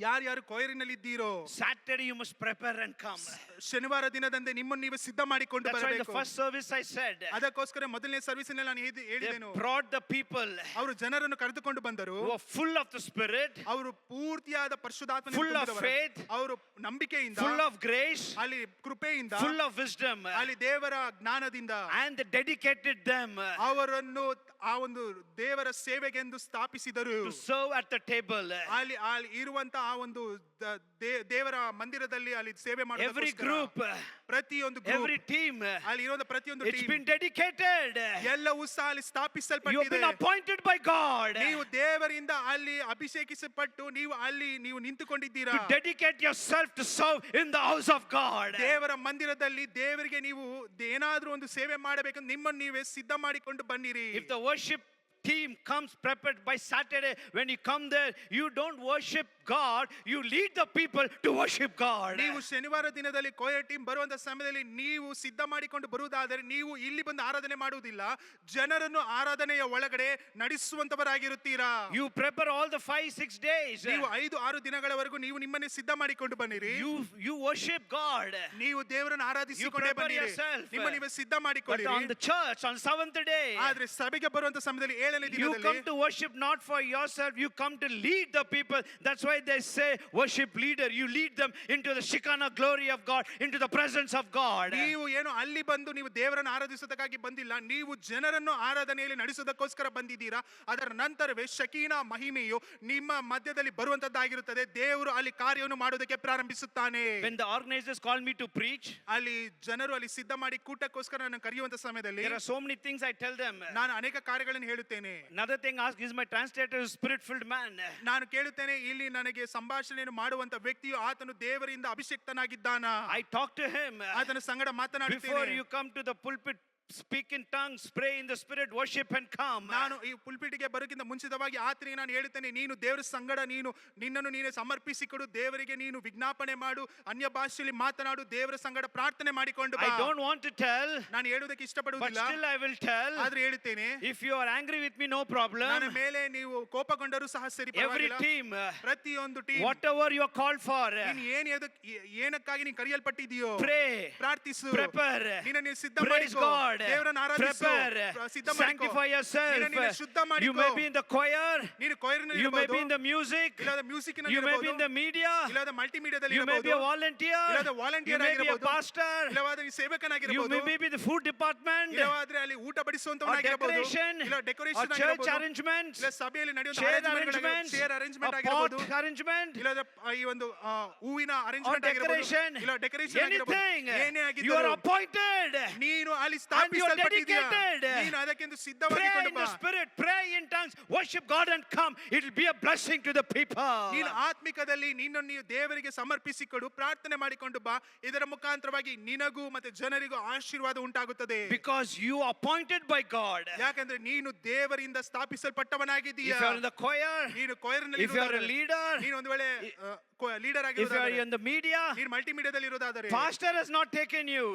ಯಾರ್ಯಾರು ಕೊಯರಿನಲ್ಲಿ ಇದ್ದೀರೋ, Saturday you must prepare and come. ಶನಿವಾರ ದಿನದಂತೆ ನಿಮ್ಮನ್ನು ನೀವು ಸಿದ್ಧ ಮಾಡಿಕೊಂಡು That's why in the ಬರಬೇಕು. first service I said, ಅದಕ್ಕೋಸ್ಕರ ಮೊದಲನೇ ಸರ್ವಿಸ್ನಲ್ಲಿ ನಾನು they ಹೇಳಿದೆನು, brought the people ಅವರು ಜನರನ್ನು ಕರೆದುಕೊಂಡು ಬಂದರು, who are full of the Spirit, ಅವರು ಪೂರ್ತಿಯಾದ ಪರಿಶುದ್ಧಾತ್ಮನ full of faith, ಅವರು ನಂಬಿಕೆಯಿಂದ, full of grace, ಅಲ್ಲಿ ಕೃಪೆಯಿಂದ, full of wisdom, ಅಲ್ಲಿ ದೇವರ ಜ್ಞಾನದಿಂದ, and they dedicated them ಅವರನ್ನು ಆ ಒಂದು ದೇವರ ಸೇವೆಗೆಂದು ಸ್ಥಾಪಿಸಿದರು. to serve at the table. ಅಲ್ಲಿ ಇರುವಂತ ಆ ಒಂದು ದೇವರ ಮಂದಿರದಲ್ಲಿ ಅಲ್ಲಿ ಸೇವೆ Every ಮಾಡೋದಕ್ಕೋಸ್ಕರ group, ಪ್ರತಿಯೊಂದು every ಗ್ರೂಪ್, team, ಅಲ್ಲಿ ಇರುವಂತ ಪ್ರತಿಯೊಂದು it's ಟೀಮ್ been dedicated. ಎಲ್ಲವೂ ಸಹ ಅಲ್ಲಿ You have ಸ್ಥಾಪಿಸಲ್ಪಟ್ಟಿದೆ. been appointed by God ನೀವು ದೇವರಿಂದ ಅಲ್ಲಿ ಅಭಿಷೇಕಿಸಲ್ಪಟ್ಟು ನೀವು ಅಲ್ಲಿ ನೀವು ನಿಂತುಕೊಂಡಿದ್ದೀರಾ. to dedicate yourself to serve in the house of God. ದೇವರ ಮಂದಿರದಲ್ಲಿ ದೇವರಿಗೆ ನೀವು ಏನಾದ್ರೂ ಒಂದು ಸೇವೆ ಮಾಡಬೇಕಂತ ನಿಮ್ಮನ್ನು ನೀವೇ ಸಿದ್ಧ ಮಾಡಿಕೊಂಡು ಬನ್ನಿರಿ. If the worship team comes prepared by Saturday, when you come there, you don't worship God, you lead the people to worship God. ನೀವು ಶನಿವಾರ ದಿನದಲ್ಲಿ ಕೊಯರ್ ಟೀಮ್ ಬರುವಂತ ಸಮಯದಲ್ಲಿ ನೀವು ಸಿದ್ಧ ಮಾಡಿಕೊಂಡು ಬರುವುದಾದರೆ ನೀವು ಇಲ್ಲಿ ಬಂದು ಆರಾಧನೆ ಮಾಡುವುದಿಲ್ಲ, ಜನರನ್ನು ಆರಾಧನೆಯ ಒಳಗಡೆ ನಡೆಸುವಂತವರಾಗಿರುತ್ತೀರಾ. You prepare all the 5-6 days. ನೀವು 5-6 ದಿನಗಳವರೆಗೂ ನೀವು ನಿಮ್ಮನ್ನೇ ಸಿದ್ಧ ಮಾಡಿಕೊಂಡು ಬನ್ನಿರಿ. You worship God. ನೀವು ದೇವರನ್ನು ಆರಾಧಿಸಿಕೊಂಡೇ You prepare ಬನ್ನಿರಿ. yourself. ನಿಮ್ಮ ನೀವೇ ಸಿದ್ಧ But ಮಾಡಿಕೊಳ್ಳಿರಿ. on the church, on 7th day, ಆದ್ರೆ ಸಭೆಗೆ ಬರುವಂತ ಸಮಯದಲ್ಲಿ 7ನೇ you ದಿನದಲ್ಲಿ come to worship not for yourself, you come to lead the people. That's why they say worship leader. You lead them into the Shekinah glory of God, into the presence of God. ನೀವು ಏನು ಅಲ್ಲಿ ಬಂದು ನೀವು ದೇವರನ್ನು ಆರಾಧಿಸೋದಕ್ಕಾಗಿ ಬಂದಿಲ್ಲ, ನೀವು ಜನರನ್ನು ಆರಾಧನೆಯಲ್ಲಿ ನಡೆಸೋದಕ್ಕೋಸ್ಕರ ಬಂದಿದ್ದೀರಾ. ಅದರ ನಂತರವೇ ಶಕೀನಾ ಮಹಿಮೆಯು ನಿಮ್ಮ ಮಧ್ಯದಲ್ಲಿ ಬರುವಂತದ್ದಾಗಿರುತ್ತದೆ. ದೇವರು ಅಲ್ಲಿ ಕಾರ್ಯವನ್ನು ಮಾಡೋದಕ್ಕೆ ಪ್ರಾರಂಭಿಸುತ್ತಾನೆ. When the organizers call me to preach, ಅಲ್ಲಿ ಜನರು ಅಲ್ಲಿ ಸಿದ್ಧ ಮಾಡಿ ಕೂಟಕ್ಕೋಸ್ಕರ ನನ್ನ ಕರೆಯುವಂತ ಸಮಯದಲ್ಲಿ there are so many things I tell them. ನಾನು ಅನೇಕ ಕಾರ್ಯಗಳನ್ನು ಹೇಳುತ್ತೇನೆ. Another thing ask, is my translator a spirit-filled man? ನಾನು ಕೇಳುತ್ತೇನೆ, ಇಲ್ಲಿ ನನಗೆ ಸಂಭಾಷಣೆಯನ್ನು ಮಾಡುವಂತ ವ್ಯಕ್ತಿಯು ಆತನು ದೇವರಿಂದ ಅಭಿಷೇಕ್ತನಾಗಿದ್ದಾನ. I talk to him. ಆತನ ಸಂಗಡ Before ಮಾತನಾಡುತ್ತೇನೆ. you come to the pulpit, speak in tongues, pray in the spirit, worship and come. ನಾನು ಈ ಪುಲ್ಪಿಟಿಗೆ ಬರೋಕ್ಕಿಂತ ಮುಂಚಿತವಾಗಿ ಆತನಿಗೆ ನಾನು ಹೇಳುತ್ತೇನೆ, ನೀನು ದೇವರ ಸಂಗಡ ನಿನ್ನನ್ನು ನೀನೇ ಸಮರ್ಪಿಸಿಕೊಡು, ದೇವರಿಗೆ ನೀನು ವಿಜ್ಞಾಪನೆ ಮಾಡು, ಅನ್ಯ ಭಾಷೆಯಲ್ಲಿ ಮಾತನಾಡು, ದೇವರ ಸಂಗಡ ಪ್ರಾರ್ಥನೆ ಮಾಡಿಕೊಂಡು ಬಾ. I don't want to tell, ನಾನು ಹೇಳುವುದಕ್ಕೆ but ಇಷ್ಟಪಡುವುದಿಲ್ಲ, still I will tell. ಆದ್ರೆ ಹೇಳುತ್ತೇನೆ. If you are angry with me, no ನನ್ನ problem. ಮೇಲೆ ನೀವು ಕೋಪಗೊಂಡರೂ ಸಹ ಸರಿ, Every ಪರವಾಗಿಲ್ಲ. team, ಪ್ರತಿಯೊಂದು team whatever you are called for, ನೀನು ಏನಕ್ಕಾಗಿ ನೀನು ಕರೆಯಲ್ಪಟ್ಟಿದೆಯೋ pray, ಪ್ರಾರ್ಥಿಸು, prepare, ನಿನ್ನ ನೀನು ಸಿದ್ಧ praise ಮಾಡಿಕೋ, God, ದೇವರನ್ನು ಆರಾಧಿಸು, prepare, ಸಿದ್ಧ ಮಾಡಿಕೋ, sanctify yourself. ನಿನ್ನ ನೀನು ಶುದ್ಧ You ಮಾಡಿಕೋ. may be in the choir, ನೀನು ಕೊಯರ್ನಲ್ಲಿ you may ಇರಬಹುದು, be in the music, ಇಲ್ಲದ music you may be in the media, ಇಲ್ಲದ ಮಲ್ಟಿಮೀಡಿಯಾದಲ್ಲಿ you may be a ಇರಬಹುದು, volunteer, ಇಲ್ಲದ you volunteer may be a ಆಗಿರಬಹುದು, pastor, ಇಲ್ಲವಾದ್ರೆ ಈ you ಸೇವಕನಾಗಿರಬಹುದು, may be in the food department, ಇಲ್ಲವಾದ್ರೆ ಅಲ್ಲಿ ಊಟ or ಬಡಿಸುವಂತವನಾಗಿರಬಹುದು, decoration, ಇಲ್ಲ or decoration church ಆಗಿರಬಹುದು, arrangements, ಇಲ್ಲ ಸಭೆಯಲ್ಲಿ ನಡೆಯುವಂತ chair arrangement arrangements, chair arrangement or pot ಆಗಿರಬಹುದು, arrangement, ಇಲ್ಲದ ಈ ಒಂದು ಹೂವಿನ or ಅರೇಂಜ್ಮೆಂಟ್ ಆಗಿರಬಹುದು, decoration, ಇಲ್ಲ ಡೆಕೋರೇಷನ್ ಆಗಿರಬಹುದು, anything, ಏನೇ you are ಆಗಿದ್ದರೂ appointed. ನೀನು ಅಲ್ಲಿ And and you are ಸ್ಥಾಪಿಸಲ್ಪಟ್ಟಿದ್ದೀಯಾ dedicated. ನೀನು ಅದಕ್ಕೆಂದು Pray ಸಿದ್ಧವಾಗಿಕೊಂಡು in ಬಾ the spirit, pray in tongues, worship God and come. It will be a blessing to the people. ನೀನು ಆತ್ಮಿಕದಲ್ಲಿ ನಿನ್ನನ್ನು ನೀವು ದೇವರಿಗೆ ಸಮರ್ಪಿಸಿಕೊಡು ಪ್ರಾರ್ಥನೆ ಮಾಡಿಕೊಂಡು ಬಾ ಇದರ ಮುಖಾಂತರವಾಗಿ ನಿನಗೂ ಮತ್ತೆ ಜನರಿಗೂ ಆಶೀರ್ವಾದ ಉಂಟಾಗುತ್ತದೆ Because you are appointed by God. ಯಾಕಂದ್ರೆ ನೀನು ದೇವರಿಂದ If ಸ್ಥಾಪಿಸಲ್ಪಟ್ಟವನಾಗಿದ್ದೀಯಾ you are in the choir, ನೀನು choir ನಲ್ಲಿ if you are a ಇರುವುದಾದರೆ, leader, ನೀನು ಒಂದು ವೇಳೆ leader if you are ಆಗಿರೋದಾದರೆ in the media, ನೀನು ಮಲ್ಟಿಮೀಡಿಯಾದಲ್ಲಿ ಇರೋದಾದರೆ pastor has not taken you.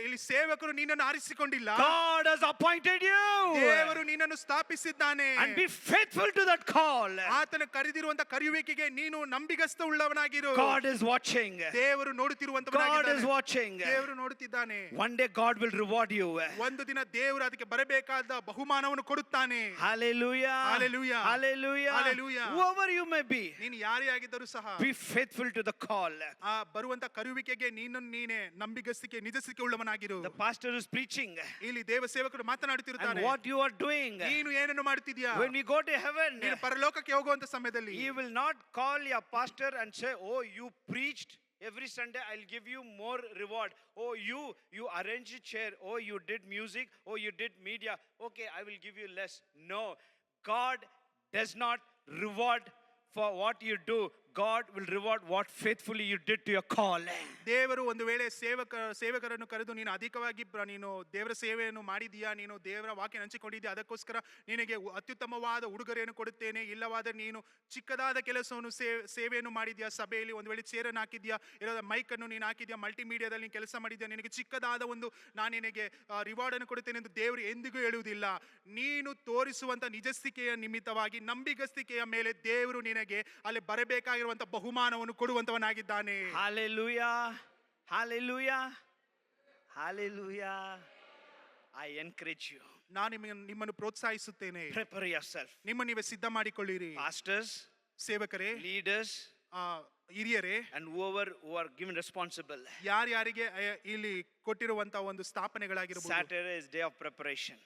ಇಲ್ಲಿ ಸೇವಕರು ನಿನ್ನನ್ನು ಆರಿಸಿಕೊಂಡಿಲ್ಲ God has appointed you. ದೇವರು ನಿನ್ನನ್ನು ಸ್ಥಾಪಿಸಿದ್ದಾನೆ And be faithful to that call. ಆತನ ಕರೆದಿರುವಂತ ಕರೆಯುವಿಕೆಗೆ ನೀನು ನಂಬಿಗಸ್ತ ಉಳ್ಳವನಾಗಿರು God is watching. ದೇವರು God is ನೋಡುತ್ತಿರುವಂತವನಾಗಿದ್ದಾನೆ watching. ದೇವರು ನೋಡುತ್ತಿದ್ದಾನೆ One day God will reward you. ಒಂದು ದಿನ ದೇವರು ಅದಕ್ಕೆ ಬರಬೇಕಾದ ಬಹುಮಾನವನ್ನು ಕೊಡುತ್ತಾನೆ Hallelujah. Hallelujah. Hallelujah. Hallelujah. Whoever you may be, ನೀನು ಯಾರೇ ಆಗಿದ್ದರೂ ಸಹ be faithful to the call. ಆ ಬರುವಂತ ಕರೆಯುವಿಕೆಗೆ ನೀನೇ ನಂಬಿಗಸ್ತಿಕೆ ನಿಜಸ್ತಿಕೆ ಉಳ್ಳವನಾಗಿರು The pastor is preaching. ಇಲ್ಲಿ ದೇವ ಸೇವಕರು And ಮಾತನಾಡುತ್ತಿರುತ್ತಾರೆ what you are doing, ನೀನು ಏನನ್ನು ಮಾಡುತ್ತಿದ್ಯಾ when we go to heaven, ನೀನು ಪರಲೋಕಕ್ಕೆ ಹೋಗುವಂತ ಸಮಯದಲ್ಲಿ he will not call your pastor and say, oh, you preached every Sunday, I'll give you more reward. Oh, you arranged a chair. Oh, you did music. Oh, you did media. Okay, I will give you less. No, God does not reward for what you do. God will reward what faithfully you did to your call. ದೇವರು ಒಂದು ವೇಳೆ ಸೇವಕರನ್ನು ಕರೆದು ನೀನು ಅಧಿಕವಾಗಿ ನೀನು ದೇವರ ಸೇವೆಯನ್ನು ಮಾಡಿದೀಯಾ ನೀನು ದೇವರ ವಾಕ್ಯ ಹಂಚಿಕೊಂಡಿದ್ದೀಯಾ ಅದಕ್ಕೋಸ್ಕರ ನಿನಗೆ ಅತ್ಯುತ್ತಮವಾದ ಉಡುಗೊರೆಯನ್ನು ಕೊಡುತ್ತೇನೆ ಇಲ್ಲವಾದರೆ ನೀನು ಚಿಕ್ಕದಾದ ಕೆಲಸವನ್ನು ಸೇವೆಯನ್ನು ಮಾಡಿದ್ಯಾ ಸಭೆಯಲ್ಲಿ ಒಂದು ವೇಳೆ ಚೇರನ್ನು ಹಾಕಿದ್ಯಾ ಇಲ್ಲದ ಮೈಕ್ ಅನ್ನು ನೀನು ಹಾಕಿದ್ಯಾ ಮಲ್ಟಿಮೀಡಿಯಾದಲ್ಲಿ ನೀನು ಕೆಲಸ ಮಾಡಿದ್ಯಾ ನಿನಗೆ ಚಿಕ್ಕದಾದ ಒಂದು ನಾನು ನಿನಗೆ ರಿವಾರ್ಡ್ ಅನ್ನು ಕೊಡುತ್ತೇನೆ ಎಂದು ದೇವರು ಎಂದಿಗೂ ಹೇಳುವುದಿಲ್ಲ ನೀನು ತೋರಿಸುವಂತ ನಿಜಸ್ತಿಕೆಯ ನಿಮಿತ್ತವಾಗಿ ನಂಬಿಗಸ್ತಿಕೆಯ ಮೇಲೆ ದೇವರು ನಿನಗೆ ಅಲ್ಲಿ ಬರಬೇಕಾಗಿರುವಂತ ಬಹುಮಾನವನ್ನು ಕೊಡುವಂತವನಾಗಿದ್ದಾನೆ Hallelujah. Hallelujah. Hallelujah. I encourage you. ನಾನು ನಿಮ್ಮನ್ನು ಪ್ರೋತ್ಸಾಹಿಸುತ್ತೇನೆ Prepare yourself. ನಿಮ್ಮ ನೀವೇ ಸಿದ್ಧ ಮಾಡಿಕೊಳ್ಳಿರಿ Pastors, ಸೇವಕರೇ leaders, ಹಿರಿಯರೇ and who are given responsible. ಯಾರ್ಯಾರಿಗೆ ಇಲ್ಲಿ ಕೊಟ್ಟಿರುವಂತ ಒಂದು ಸ್ಥಾಪನೆಗಳಾಗಿರಬಹುದು Saturday is day of preparation.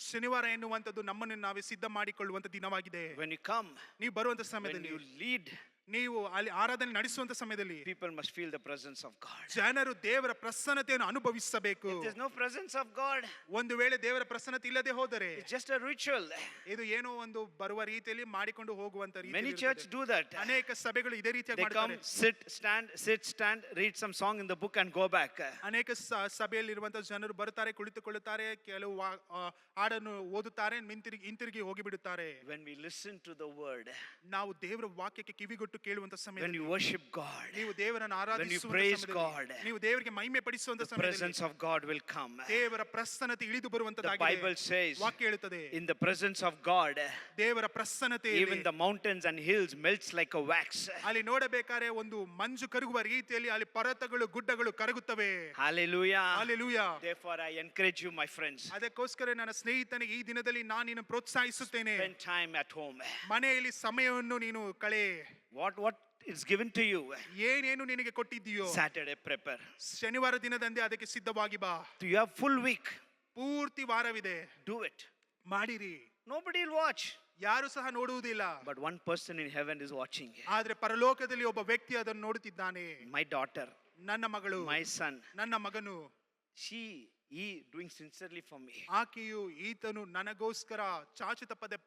ಶನಿವಾರ ಎನ್ನುವಂತದ್ದು ನಮ್ಮನ್ನು ನಾವೇ ಸಿದ್ಧ ಮಾಡಿಕೊಳ್ಳುವಂತ ದಿನವಾಗಿದೆ When you come, ನೀವು ಬರುವಂತ when ಸಮಯದಲ್ಲಿ you lead, ನೀವು ಅಲ್ಲಿ ಆರಾಧನೆ ನಡೆಸುವಂತ ಸಮಯದಲ್ಲಿ people must feel the presence of God. ಜನರು ದೇವರ ಪ್ರಸನ್ನತೆಯನ್ನು ಅನುಭವಿಸಬೇಕು If there's no presence of God, ಒಂದು ವೇಳೆ ದೇವರ ಪ್ರಸನ್ನತೆ ಇಲ್ಲದೆ ಹೋದರೆ it's just a ritual. ಇದು ಏನೋ ಒಂದು ಬರುವ ರೀತಿಯಲ್ಲಿ ಮಾಡಿಕೊಂಡು ಹೋಗುವಂತ ರೀತಿ Many churches do that. ಅನೇಕ ಸಭೆಗಳು ಇದೇ ರೀತಿಯಾಗಿ They come, ಮಾಡ್ತಾರೆ sit, stand, read some song in the book and go back. ಅನೇಕ ಸಭೆಯಲ್ಲಿ ಇರುವಂತ ಜನರು ಬರುತ್ತಾರೆ ಕುಳಿತುಕೊಳ್ಳುತ್ತಾರೆ ಕೆಲವು ಹಾಡನ್ನು ಓದುತ್ತಾರೆ ಹಿಂತಿರುಗಿ ಹೋಗಿಬಿಡುತ್ತಾರೆ When we listen to the word, ನಾವು ದೇವರ ವಾಕ್ಯಕ್ಕೆ ಕಿವಿಗೊಟ್ಟು ಕೇಳುವಂತ when ಸಮಯದಲ್ಲಿ you worship God, ನೀವು ದೇವರನ್ನು when you ಆರಾಧಿಸುವಂತ praise ಸಮಯದಲ್ಲಿ God, ನೀವು ದೇವರಿಗೆ ಮಹಿಮೆ ಪಡಿಸುವಂತ the ಸಮಯದಲ್ಲಿ presence of God will come. ದೇವರ ಪ್ರಸನ್ನತೆ ಇಳಿದು The ಬರುವಂತದ್ದಾಗಿದೆ Bible says, ವಾಕ್ಯ ಹೇಳುತ್ತದೆ in the presence of God, ದೇವರ ಪ್ರಸನ್ನತೆ even the mountains and hills melts like a wax. ಅಲ್ಲಿ ನೋಡಬೇಕಾದ್ರೆ ಒಂದು ಮಂಜು ಕರಗುವ ರೀತಿಯಲ್ಲಿ ಅಲ್ಲಿ ಪರ್ವತಗಳು ಗುಡ್ಡಗಳು ಕರಗುತ್ತವೆ Hallelujah. Hallelujah. Therefore, I encourage you, my friends, ಅದಕ್ಕೋಸ್ಕರ ನನ್ನ ಸ್ನೇಹಿತನಿಗೆ ಈ ದಿನದಲ್ಲಿ ನಾನು ನಿನ್ನ ಪ್ರೋತ್ಸಾಹಿಸುತ್ತೇನೆ spend time at home. ಮನೆಯಲ್ಲಿ ಸಮಯವನ್ನು ನೀನು ಕಳೆ What is given to you, ಏನೇನು ನಿನಗೆ ಕೊಟ್ಟಿದ್ದೀಯೋ Saturday prepare. ಶನಿವಾರ ದಿನದಂದೇ ಅದಕ್ಕೆ ಸಿದ್ಧವಾಗಿ ಬಾ You have full week. ಪೂರ್ತಿ ವಾರವಿದೆ Do it. ಮಾಡಿರಿ Nobody will watch, ಯಾರು ಸಹ ನೋಡುವುದಿಲ್ಲ but one person in heaven is watching. ಆದ್ರೆ ಪರಲೋಕದಲ್ಲಿ ಒಬ್ಬ ವ್ಯಕ್ತಿ ಅದನ್ನು ನೋಡುತ್ತಿದ್ದಾನೆ My daughter, ನನ್ನ ಮಗಳು my son, ನನ್ನ ಮಗನು he doing sincerely for me. ಆಕೆಯು ಈತನು ನನಗೋಸ್ಕರ ಚಾಚು ತಪ್ಪದೆ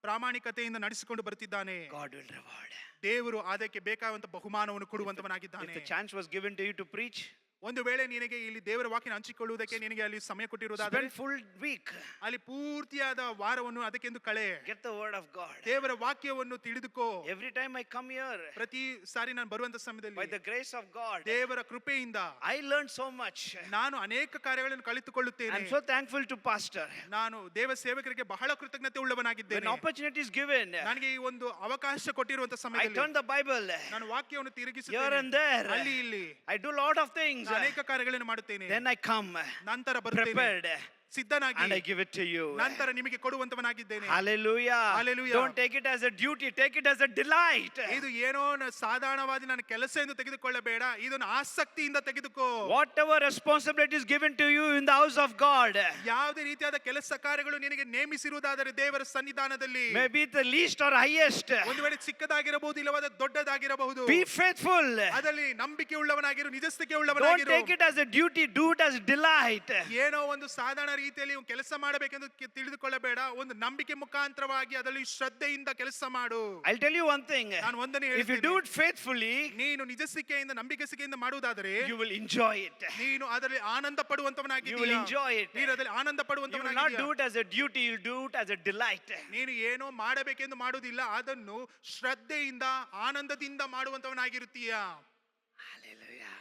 ಪ್ರಾಮಾಣಿಕತೆಯಿಂದ ನಡೆಸಿಕೊಂಡು ಬರ್ತಿದ್ದಾನೆ God will reward. ದೇವರು ಅದಕ್ಕೆ ಬೇಕಾದಂತ ಬಹುಮಾನವನ್ನು If ಕೊಡುವಂತವನಾಗಿದ್ದಾನೆ the chance was given to you to preach, ಒಂದು ವೇಳೆ ನಿನಗೆ ಇಲ್ಲಿ ದೇವರ ವಾಕ್ಯ ಹಂಚಿಕೊಳ್ಳುವುದಕ್ಕೆ ನಿನಗೆ ಅಲ್ಲಿ ಸಮಯ ಕೊಟ್ಟಿರುವುದಾದರೆ spend full week. ಅಲ್ಲಿ ಪೂರ್ತಿಯಾದ ವಾರವನ್ನು ಅದಕ್ಕೆಂದು ಕಳೆ Get the word of God. ದೇವರ ವಾಕ್ಯವನ್ನು ತಿಳಿದುಕೋ Every time I come here, ಪ್ರತಿ ಸಾರಿ ನಾನು ಬರುವಂತ by ಸಮಯದಲ್ಲಿ the grace of God, ದೇವರ ಕೃಪೆಯಿಂದ I learned so much. ನಾನು ಅನೇಕ ಕಾರ್ಯಗಳನ್ನು ಕಲಿತುಕೊಳ್ಳುತ್ತೇನೆ I'm so thankful to pastor. ನಾನು ದೇವ ಸೇವಕರಿಗೆ ಬಹಳ ಕೃತಜ್ಞತೆ When ಉಳ್ಳವನಾಗಿದ್ದೇನೆ opportunity is given, ನನಗೆ ಈ ಒಂದು ಅವಕಾಶ ಕೊಟ್ಟಿರುವಂತ I ಸಮಯದಲ್ಲಿ turn the Bible ನಾನು ವಾಕ್ಯವನ್ನು here ತಿರುಗಿಸುತ್ತೇನೆ and there. ಅಲ್ಲಿ ಇಲ್ಲಿ I do lot of things. ಅನೇಕ ಕಾರ್ಯಗಳನ್ನು ಮಾಡುತ್ತೇನೆ Then I come ನಂತರ ಬರುತ್ತೇನೆ prepared, ಸಿದ್ಧನಾಗಿ and I give it to you. ನಂತರ ನಿಮಗೆ ಕೊಡುವಂತವನಾಗಿದ್ದೇನೆ. Hallelujah. Hallelujah. Don't take it as a duty, take it as a delight. ಇದು ಏನೋ ಸಾಧಾರಣವಾದ ನನ್ನ ಕೆಲಸ ಎಂದು ತೆಗೆದುಕೊಳ್ಳಬೇಡ, ಇದನ್ನು ಆಸಕ್ತಿಯಿಂದ ತೆಗೆದುಕೋ. Whatever responsibility is given to you in the house of God, ಯಾವುದೇ ರೀತಿಯಾದ ಕೆಲಸ ಕಾರ್ಯಗಳು ನಿನಗೆ ನೇಮಿಸಿರುವುದಾದರೆ ದೇವರ ಸನ್ನಿಧಾನದಲ್ಲಿ, maybe the least or highest, ಒಂದು ವೇಳೆ ಚಿಕ್ಕದಾಗಿರಬಹುದು ಇಲ್ಲವಾದ ದೊಡ್ಡದಾಗಿರಬಹುದು, be faithful. ಅದರಲ್ಲಿ ನಂಬಿಕೆ ಉಳ್ಳವನಾಗಿರು, ನಿಜಸ್ಥಿಕೆ Don't ಉಳ್ಳವನಾಗಿರು. take it as a duty, do it as delight. ಏನೋ ಒಂದು ಸಾಧಾರಣ ರೀತಿಯಲ್ಲಿ ಕೆಲಸ ಮಾಡಬೇಕೆಂದು ತಿಳಿದುಕೊಳ್ಳಬೇಡ, ಒಂದು ನಂಬಿಕೆ ಮುಖಾಂತರವಾಗಿ ಅದರಲ್ಲಿ ಶ್ರದ್ಧೆಯಿಂದ ಕೆಲಸ ಮಾಡು. I'll tell you one thing. ನಾನು ಒಂದನೇ If you do ಹೇಳ್ತೀನಿ, it faithfully, ನೀನು ನಿಜಸ್ಥಿಕೆಯಿಂದ ನಂಬಿಕೆಸಿಕೆಯಿಂದ ಮಾಡುವುದಾದರೆ you will enjoy it. ನೀನು ಅದರಲ್ಲಿ ಆನಂದ You will ಪಡುವಂತವನಾಗಿದ್ದೀಯ. enjoy it. ನೀನು ಅದರಲ್ಲಿ ಆನಂದ You will not ಪಡುವಂತವನಾಗಿದ್ದೀಯ. do it as a duty, you'll do it as a delight. ನೀನು ಏನೋ ಮಾಡಬೇಕೆಂದು ಮಾಡುವುದಿಲ್ಲ, ಅದನ್ನು ಶ್ರದ್ಧೆಯಿಂದ ಆನಂದದಿಂದ ಮಾಡುವಂತವನಾಗಿರುತ್ತೀಯ. Hallelujah.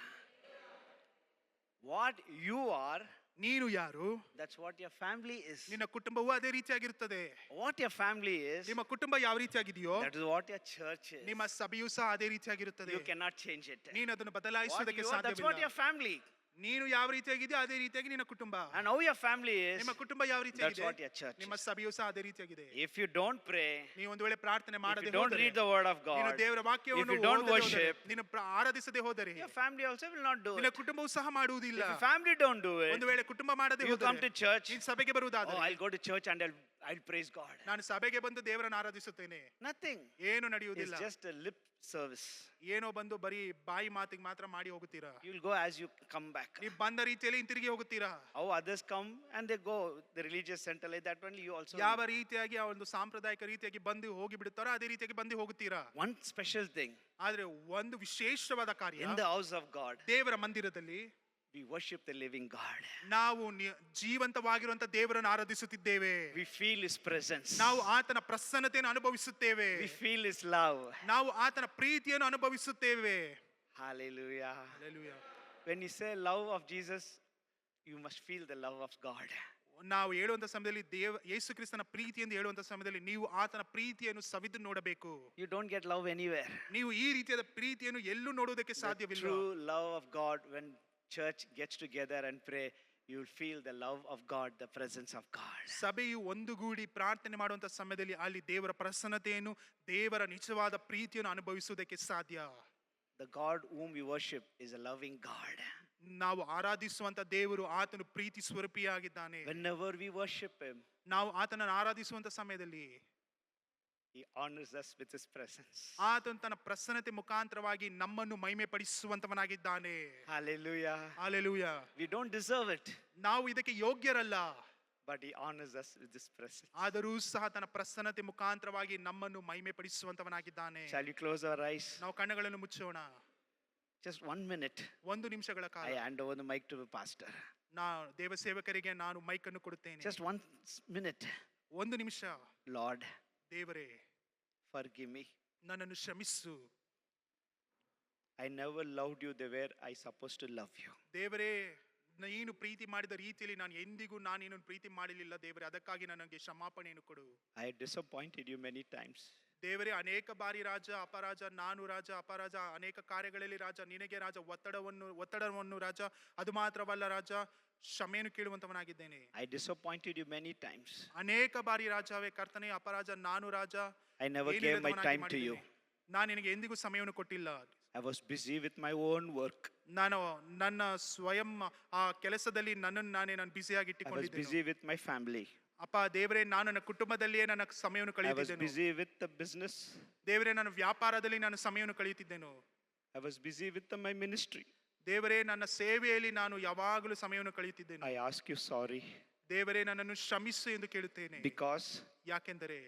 What you are, ನೀನು ಯಾರು, that's what your family is. ನಿನ್ನ ಕುಟುಂಬವು ಅದೇ ರೀತಿಯಾಗಿರುತ್ತದೆ. What your family is, ನಿಮ್ಮ ಕುಟುಂಬ ಯಾವ ರೀತಿಯಾಗಿದೆಯೋ that is what your church is. ನಿಮ್ಮ ಸಭೆಯೂ ಸಹ ಅದೇ ರೀತಿಯಾಗಿರುತ್ತದೆ. You cannot change it. ನೀನು ಅದನ್ನು What ಬದಲಾಯಿಸುವುದಕ್ಕೆ you are, that's what ಸಾಧ್ಯವಿಲ್ಲ. your family. ನೀನು ಯಾವ ರೀತಿಯಾಗಿದೆಯೋ ಅದೇ ರೀತಿಯಾಗಿ ನಿನ್ನ ಕುಟುಂಬ. And how your family is, ನಿಮ್ಮ ಕುಟುಂಬ ಯಾವ that's ರೀತಿಯಾಗಿದೆ, what your church ನಿಮ್ಮ is. ಸಭೆಯೂ ಸಹ ಅದೇ ರೀತಿಯಾಗಿದೆ. If you don't pray, ನೀವು ಒಂದು ವೇಳೆ ಪ್ರಾರ್ಥನೆ if ಮಾಡದೆ you don't ಹೋದರೆ, read the word of ನೀನು God, ದೇವರ ವಾಕ್ಯವನ್ನು if you don't ಓದದೆ ಹೋದರೆ, worship, ನೀನು ಆರಾಧಿಸದೆ ಹೋದರೆ, your family also will not do ನಿನ್ನ it. ಕುಟುಂಬವು ಸಹ ಮಾಡುವುದಿಲ್ಲ. If your family don't do it, ಒಂದು ವೇಳೆ ಕುಟುಂಬ ಮಾಡದೆ you come ಹೋದರೆ, to church, ನೀನು ಸಭೆಗೆ oh, ಬರುವುದಾದರೆ, I'll go to church and I'll praise God. ನಾನು ಸಭೆಗೆ ಬಂದು ದೇವರನ್ನು ಆರಾಧಿಸುತ್ತೇನೆ, Nothing. ಏನು It's ನಡೆಯುವುದಿಲ್ಲ. just a lip service. ಏನೋ ಬಂದು ಬರೀ ಬಾಯಿ ಮಾತಿಗೆ ಮಾತ್ರ ಮಾಡಿ ಹೋಗುತ್ತೀರಾ. You will go as you come back. ನೀವು ಬಂದ ರೀತಿಯಲ್ಲಿ ಹಿಂತಿರುಗಿ ಹೋಗುತ್ತೀರಾ. How others come and they go, the religious center like that only, you also. ಯಾವ ರೀತಿಯಾಗಿ ಆ ಒಂದು ಸಾಂಪ್ರದಾಯಿಕ ರೀತಿಯಾಗಿ ಬಂದು ಹೋಗಿ ಬಿಡುತ್ತಾರೋ ಅದೇ ರೀತಿಯಾಗಿ ಬಂದು ಹೋಗುತ್ತೀರಾ. One special thing, ಆದ್ರೆ ಒಂದು ವಿಶೇಷವಾದ ಕಾರ್ಯ, in the house of God, ದೇವರ ಮಂದಿರದಲ್ಲಿ we worship the living God. ನಾವು ಜೀವಂತವಾಗಿರುವಂತ ದೇವರನ್ನು ಆರಾಧಿಸುತ್ತಿದ್ದೇವೆ. We feel His presence. ನಾವು ಆತನ ಪ್ರಸನ್ನತೆಯನ್ನು ಅನುಭವಿಸುತ್ತೇವೆ. We feel His love. ನಾವು ಆತನ ಪ್ರೀತಿಯನ್ನು ಅನುಭವಿಸುತ್ತೇವೆ. Hallelujah. Hallelujah. When you say love of Jesus, you must feel the love of God. ನಾವು ಹೇಳುವಂತ ಸಮಯದಲ್ಲಿ ಯೇಸು ಕ್ರಿಸ್ತನ ಪ್ರೀತಿ ಎಂದು ಹೇಳುವಂತ ಸಮಯದಲ್ಲಿ ನೀವು ಆತನ ಪ್ರೀತಿಯನ್ನು ಸವಿದು ನೋಡಬೇಕು. You don't get love anywhere. ನೀವು ಈ ರೀತಿಯಾದ ಪ್ರೀತಿಯನ್ನು ಎಲ್ಲೂ ನೋಡುವುದಕ್ಕೆ The ಸಾಧ್ಯವಿಲ್ಲ. true love of God, when church gets together and pray, you will feel the love of God, the presence of God. ಸಭೆಯು ಒಂದುಗೂಡಿ ಪ್ರಾರ್ಥನೆ ಮಾಡುವಂತ ಸಮಯದಲ್ಲಿ ಅಲ್ಲಿ ದೇವರ ಪ್ರಸನ್ನತೆಯನ್ನು, ದೇವರ ನಿಜವಾದ ಪ್ರೀತಿಯನ್ನು ಅನುಭವಿಸುವುದಕ್ಕೆ ಸಾಧ್ಯ. The God whom we worship is a loving God. ನಾವು ಆರಾಧಿಸುವಂತ ದೇವರು ಆತನು ಪ್ರೀತಿ ಸ್ವರೂಪಿಯಾಗಿದ್ದಾನೆ. Whenever we worship Him, ನಾವು ಆತನನ್ನು ಆರಾಧಿಸುವಂತ ಸಮಯದಲ್ಲಿ He honors us with His presence. ಆತನು ತನ್ನ ಪ್ರಸನ್ನತೆ ಮುಖಾಂತರವಾಗಿ ನಮ್ಮನ್ನು ಮಹಿಮೆ ಪಡಿಸುವಂತವನಾಗಿದ್ದಾನೆ. Hallelujah. Hallelujah. We don't deserve it, ನಾವು ಇದಕ್ಕೆ ಯೋಗ್ಯರಲ್ಲ, but He honors us with His presence. ಆದರೂ ಸಹ ತನ್ನ ಪ್ರಸನ್ನತೆ ಮುಖಾಂತರವಾಗಿ ನಮ್ಮನ್ನು ಮಹಿಮೆ ಪಡಿಸುವಂತವನಾಗಿದ್ದಾನೆ. Shall we close our eyes? ನಾವು ಕಣ್ಣುಗಳನ್ನು ಮುಚ್ಚೋಣ. Just 1 minute. ಒಂದು ನಿಮಿಷಗಳ ಕಾಲ I hand over the mic to the pastor. ದೇವ ಸೇವಕರಿಗೆ ನಾನು ಮೈಕ್ ಅನ್ನು ಕೊಡುತ್ತೇನೆ. Just 1 minute. ಒಂದು ನಿಮಿಷ. Lord, ದೇವರೇ, forgive me. ನನ್ನನ್ನು ಕ್ಷಮಿಸು. I never loved you the way I supposed to love you. ದೇವರೇ, ನೀನು ಪ್ರೀತಿ ಮಾಡಿದ ರೀತಿಯಲ್ಲಿ ನಾನು ಎಂದಿಗೂ ನಿನ್ನನ್ನು ಪ್ರೀತಿ ಮಾಡಲಿಲ್ಲ ದೇವರೇ, ಅದಕ್ಕಾಗಿ ನನಗೆ ಕ್ಷಮಾಪಣೆಯನ್ನು ಕೊಡು. I disappointed you many times. ದೇವರೇ, ಅನೇಕ ಬಾರಿ ರಾಜ ಅಪರಾಜ, ನಾನು ರಾಜ ಅಪರಾಜ, ಅನೇಕ ಕಾರ್ಯಗಳಲ್ಲಿ ರಾಜ, ನಿನಗೆ ರಾಜ ಒತ್ತಡವನ್ನು ರಾಜ, ಅದು ಮಾತ್ರವಲ್ಲ ರಾಜ, ಕ್ಷಮೆಯನ್ನು ಕೇಳುವಂತವನಾಗಿದ್ದೇನೆ. I disappointed you many times. ಅನೇಕ ಬಾರಿ ರಾಜವೇ ಕರ್ತನೇ, ಅಪರಾಜ, ನಾನು ರಾಜ, I never gave my time to you. ನಾನು ನಿನಗೆ ಎಂದಿಗೂ ಸಮಯವನ್ನು ಕೊಟ್ಟಿಲ್ಲ. I was busy with my own work. ನಾನು ನನ್ನ ಸ್ವಯಂ ಆ ಕೆಲಸದಲ್ಲಿ ನನ್ನನ್ನು ನಾನು ಬ್ಯುಸಿಯಾಗಿ I was ಇಟ್ಟುಕೊಂಡಿದ್ದೇನೆ. busy with my family. ಅಪ್ಪ ದೇವರೇ, ನಾನು ನನ್ನ ಕುಟುಂಬದಲ್ಲಿಯೇ ನನ್ನ ಸಮಯವನ್ನು I was ಕಳೆಯುತ್ತಿದ್ದೇನೆ. busy with the business. ದೇವರೇ, ನನ್ನ ವ್ಯಾಪಾರದಲ್ಲಿ ನಾನು ಸಮಯವನ್ನು ಕಳೆಯುತ್ತಿದ್ದೇನೆ. I was busy with my ministry. ದೇವರೇ, ನನ್ನ ಸೇವೆಯಲ್ಲಿ ನಾನು ಯಾವಾಗಲೂ ಸಮಯವನ್ನು ಕಳೆಯುತ್ತಿದ್ದೇನೆ. I ask you sorry. ದೇವರೇ, ನನ್ನನ್ನು ಕ್ಷಮಿಸು ಎಂದು ಕೇಳುತ್ತೇನೆ. Because ಯಾಕೆಂದರೆ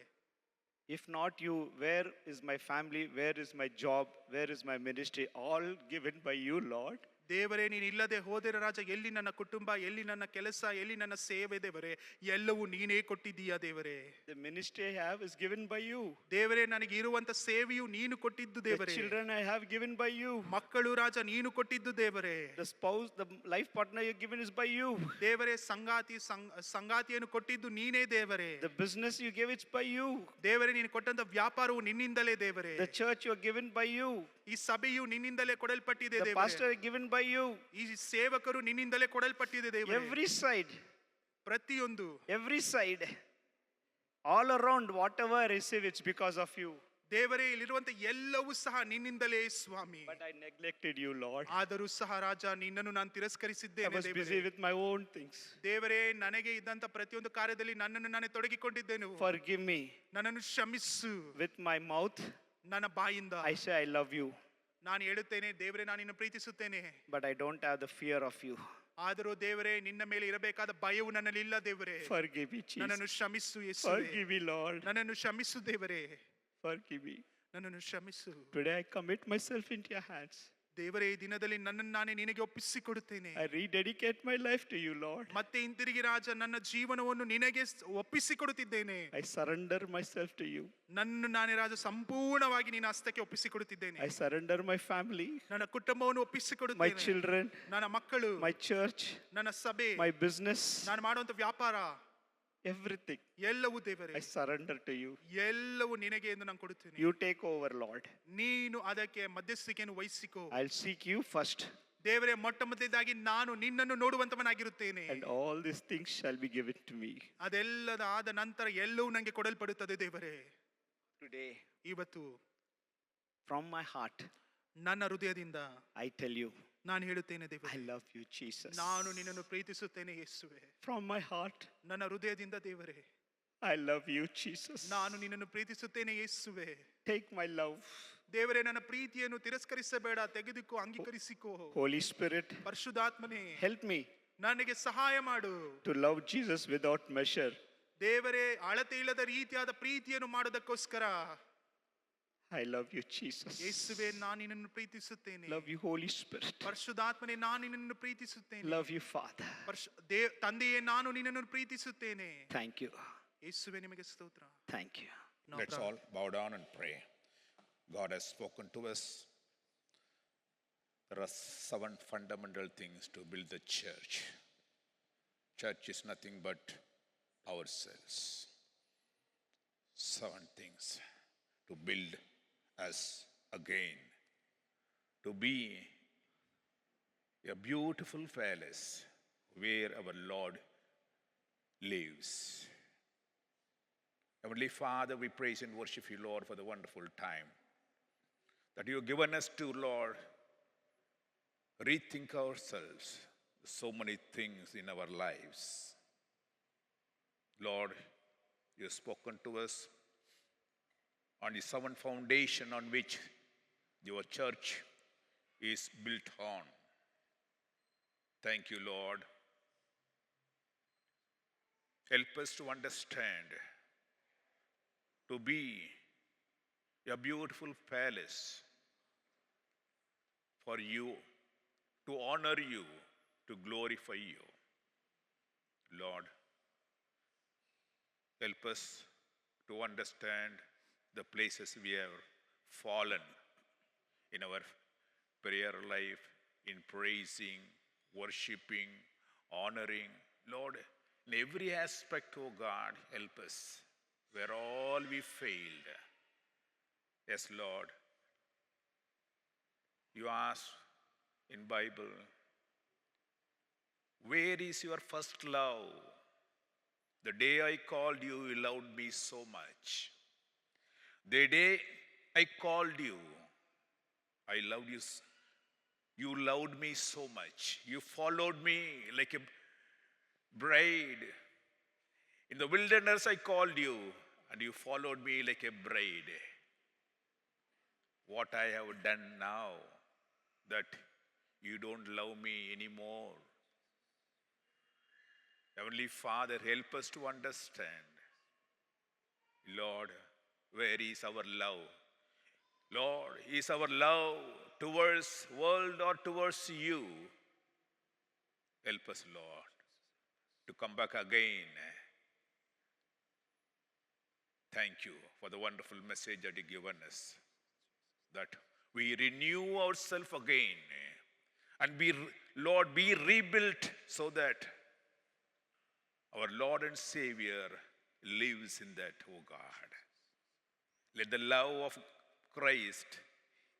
if not you, where is my family? Where is my job? Where is my ministry? All given by you, Lord. ದೇವರೇ, ನೀನು ಇಲ್ಲದೆ ಹೋದರೆ ರಾಜ, ಎಲ್ಲಿ ನನ್ನ ಕುಟುಂಬ, ಎಲ್ಲಿ ನನ್ನ ಕೆಲಸ, ಎಲ್ಲಿ ನನ್ನ ಸೇವೆ ದೇವರೇ, ಎಲ್ಲವೂ ನೀನೇ ಕೊಟ್ಟಿದ್ದೀಯಾ ದೇವರೇ. The ministry I have is given by you. ದೇವರೇ, ನನಗೆ ಇರುವಂತ ಸೇವೆಯು ನೀನು ಕೊಟ್ಟಿದ್ದು The ದೇವರೇ. children I have given by you. ಮಕ್ಕಳು ರಾಜ ನೀನು ಕೊಟ್ಟಿದ್ದು ದೇವರೇ. The spouse, the life partner you given is by you. ದೇವರೇ, ಸಂಗಾತಿಯನ್ನು ಕೊಟ್ಟಿದ್ದು ನೀನೇ ದೇವರೇ. The business you gave it's by you. ದೇವರೇ, ನೀನು ಕೊಟ್ಟಂತ ವ್ಯಾಪಾರವು ನಿನ್ನಿಂದಲೇ ದೇವರೇ. The church you are given by you. ಈ ಸಭೆಯು ನಿನ್ನಿಂದಲೇ ಕೊಡಲ್ಪಟ್ಟಿದೆ The ದೇವರೇ. pastor given by you. ಈ ಸೇವಕರು ನಿನ್ನಿಂದಲೇ ಕೊಡಲ್ಪಟ್ಟಿದೆ ದೇವರೇ. Every side. ಪ್ರತಿಯೊಂದು every side, all around, whatever I receive, it's because of you. ದೇವರೇ ಇಲ್ಲಿರುವಂತ ಎಲ್ಲವೂ ಸಹ ನಿನ್ನಿಂದಲೇ ಸ್ವಾಮಿ. But I neglected you, Lord. ಆದರೂ ಸಹ ರಾಜ ನಿನ್ನನ್ನು ನಾನು I ತಿರಸ್ಕರಿಸಿದ್ದೇನೆ was busy ದೇವರೇ. with my own things. ದೇವರೇ ನನಗೆ ಇದ್ದಂತ ಪ್ರತಿಯೊಂದು ಕಾರ್ಯದಲ್ಲಿ ನನ್ನನ್ನು ನಾನೇ ತೊಡಗಿಕೊಂಡಿದ್ದೇನೆ. Forgive me. ನನ್ನನ್ನು ಕ್ಷಮಿಸು. With my mouth, ನನ್ನ ಬಾಯಿಂದ I say I love you. ನಾನು ಹೇಳುತ್ತೇನೆ ದೇವರೇ ನಾನು ನಿನ್ನನ್ನು ಪ್ರೀತಿಸುತ್ತೇನೆ. But I don't have the fear of you. ಆದರೂ ದೇವರೇ ನಿನ್ನ ಮೇಲೆ ಇರಬೇಕಾದ ಭಯವು ನನ್ನಲ್ಲಿ ಇಲ್ಲ ದೇವರೇ. Forgive me, Jesus. ನನ್ನನ್ನು ಕ್ಷಮಿಸು ಯೇಸುವೇ. Forgive me, Lord. ನನ್ನನ್ನು ಕ್ಷಮಿಸು ದೇವರೇ. Forgive me. ನನ್ನನ್ನು ಕ್ಷಮಿಸು. Today I commit myself into your hands. ದೇವರೇ ಈ ದಿನದಲ್ಲಿ ನನ್ನನ್ನು ನಾನೇ ನಿನಗೆ ಒಪ್ಪಿಸಿಕೊಡುತ್ತೇನೆ. I rededicate my life to you, Lord. ಮತ್ತೆ ಹಿಂತಿರುಗಿ ರಾಜ ನನ್ನ ಜೀವನವನ್ನು ನಿನಗೆ ಒಪ್ಪಿಸಿಕೊಡುತ್ತಿದ್ದೇನೆ. I surrender myself to you. ನನ್ನ ನಾನೇ ರಾಜ ಸಂಪೂರ್ಣವಾಗಿ ನಿನ್ನ ಹಸ್ತಕ್ಕೆ ಒಪ್ಪಿಸಿಕೊಡುತ್ತಿದ್ದೇನೆ. I surrender my family, ನನ್ನ ಕುಟುಂಬವನ್ನು my ಒಪ್ಪಿಸಿಕೊಡುತ್ತೇನೆ. children, ನನ್ನ ಮಕ್ಕಳು, my church, ನನ್ನ ಸಭೆ, my business, ನಾನು ಮಾಡುವಂತ ವ್ಯಾಪಾರ, everything. ಎಲ್ಲವೂ ದೇವರೇ I surrender to you. ಎಲ್ಲವೂ ನಿನಗೆ ಎಂದು ನಾನು ಕೊಡುತ್ತೇನೆ. You take over, Lord. ನೀನು ಅದಕ್ಕೆ ಮಧ್ಯಸ್ಥಿಕೆಯನ್ನು ವಹಿಸಿಕೋ. I'll seek you first, ದೇವರೇ ಮೊಟ್ಟ ಮೊದಲನೇದಾಗಿ ನಾನು ನಿನ್ನನ್ನು ನೋಡುವಂತವನಾಗಿರುತ್ತೇನೆ. and all these things shall be given to me. ಅದೆಲ್ಲದ ಆದ ನಂತರ ಎಲ್ಲವೂ ನನಗೆ ಕೊಡಲ್ಪಡುತ್ತದೆ ದೇವರೇ. Today, ಇವತ್ತು from my heart, ನನ್ನ ಹೃದಯದಿಂದ I tell you, ನಾನು ಹೇಳುತ್ತೇನೆ I ದೇವರೇ, love you, Jesus. ನಾನು ನಿನ್ನನ್ನು ಪ್ರೀತಿಸುತ್ತೇನೆ ಯೇಸುವೆ. From my heart, ನನ್ನ ಹೃದಯದಿಂದ ದೇವರೇ, I love you, Jesus. ನಾನು ನಿನ್ನನ್ನು ಪ್ರೀತಿಸುತ್ತೇನೆ ಯೇಸುವೆ. Take my love. ದೇವರೇ ನನ್ನ ಪ್ರೀತಿಯನ್ನು ತಿರಸ್ಕರಿಸಬೇಡ, ತೆಗೆದುಕೋ, ಅಂಗೀಕರಿಸಿಕೋ. Holy Spirit, ಪರಿಶುದ್ಧಾತ್ಮನೇ help me ನನಗೆ ಸಹಾಯ ಮಾಡು. to love Jesus without measure. ದೇವರೇ ಅಳತೆ ಇಲ್ಲದ ರೀತಿಯಾದ ಪ್ರೀತಿಯನ್ನು ಮಾಡೋದಕ್ಕೋಸ್ಕರ I love you, Jesus. ಯೇಸುವೆ ನಾನು ನಿನ್ನನ್ನು ಪ್ರೀತಿಸುತ್ತೇನೆ. Love you, Holy Spirit. ಪರಿಶುದ್ಧಾತ್ಮನೇ ನಾನು ನಿನ್ನನ್ನು ಪ್ರೀತಿಸುತ್ತೇನೆ. Love you, Father. ತಂದೆಯೇ ನಾನು ನಿನ್ನನ್ನು ಪ್ರೀತಿಸುತ್ತೇನೆ. Thank you. ಯೇಸುವೆ ನಿಮಗೆ ಸ್ತೋತ್ರ. Thank you. ನಾವು Let's all bow down and pray. God has spoken to us. There are 7 fundamental things to build the church. Church is nothing but ourselves. 7 things to build us again, to be a beautiful palace where our Lord lives. Heavenly Father, we praise and worship you, Lord, for the wonderful time that you have given us to, Lord, rethink ourselves. So many things in our lives. Lord, you have spoken to us on the 7 foundation on which your church is built on. Thank you, Lord. Help us to understand, to be a beautiful palace for you, to honor you, to glorify you. Lord, help us to understand the places we have fallen in our prayer life, in praising, worshiping, honoring. Lord, in every aspect, oh God, help us where all we failed. Yes, Lord. You ask in Bible, where is your first love? The day I called you, you loved me so much. The day I called you, I loved you. You loved me so much. You followed me like a bride. In the wilderness, I called you, and you followed me like a bride. What I have done now that you don't love me anymore. Heavenly Father, help us to understand. Lord, where is our love? Lord, is our love towards world or towards you? Help us, Lord, to come back again. Thank you for the wonderful message that you've given us, that we renew ourselves again and be, Lord, be rebuilt so that our Lord and Savior lives in that, oh God. Let the love of Christ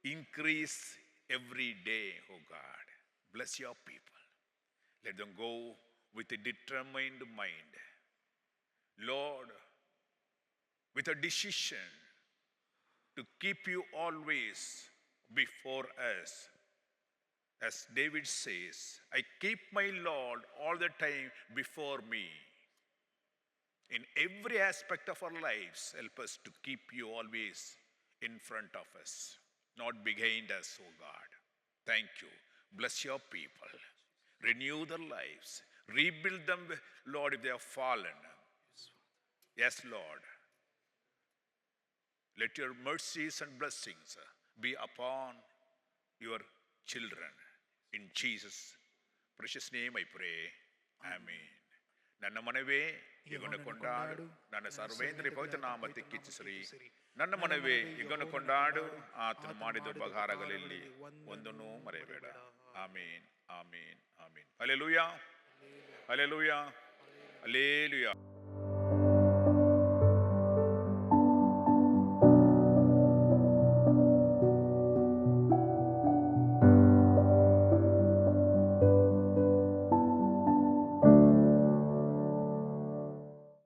increase every day, oh God. Bless your people. Let them go with a determined mind. Lord, with a decision to keep you always before us. As David says, I keep my Lord all the time before me. In every aspect of our lives, help us to keep you always in front of us, not behind us, O God. Thank you. Bless your people. Renew their lives. Rebuild them, Lord, if they have fallen. Yes, Lord. Let your mercies and blessings be upon your children. In Jesus' precious name I pray. Amen. ನನ್ನ ಮನವೇ ಯೆಹೋವನ ಕೊಂಡಾಡು, ನನ್ನ ಸರ್ವೇಂದ್ರಿಯ ಪವಿತ್ರ ನಾಮಕ್ಕೆ ಕೀರ್ತಿಸಿರಿ. ನನ್ನ ಮನವೇ ಯೆಹೋವನ ಕೊಂಡಾಡು, ಆತನು ಮಾಡಿದ ಉಪಕಾರಗಳಲ್ಲಿ ಒಂದನ್ನೂ ಮರೆಯಬೇಡ. Amen, amen, amen. Hallelujah, hallelujah, hallelujah.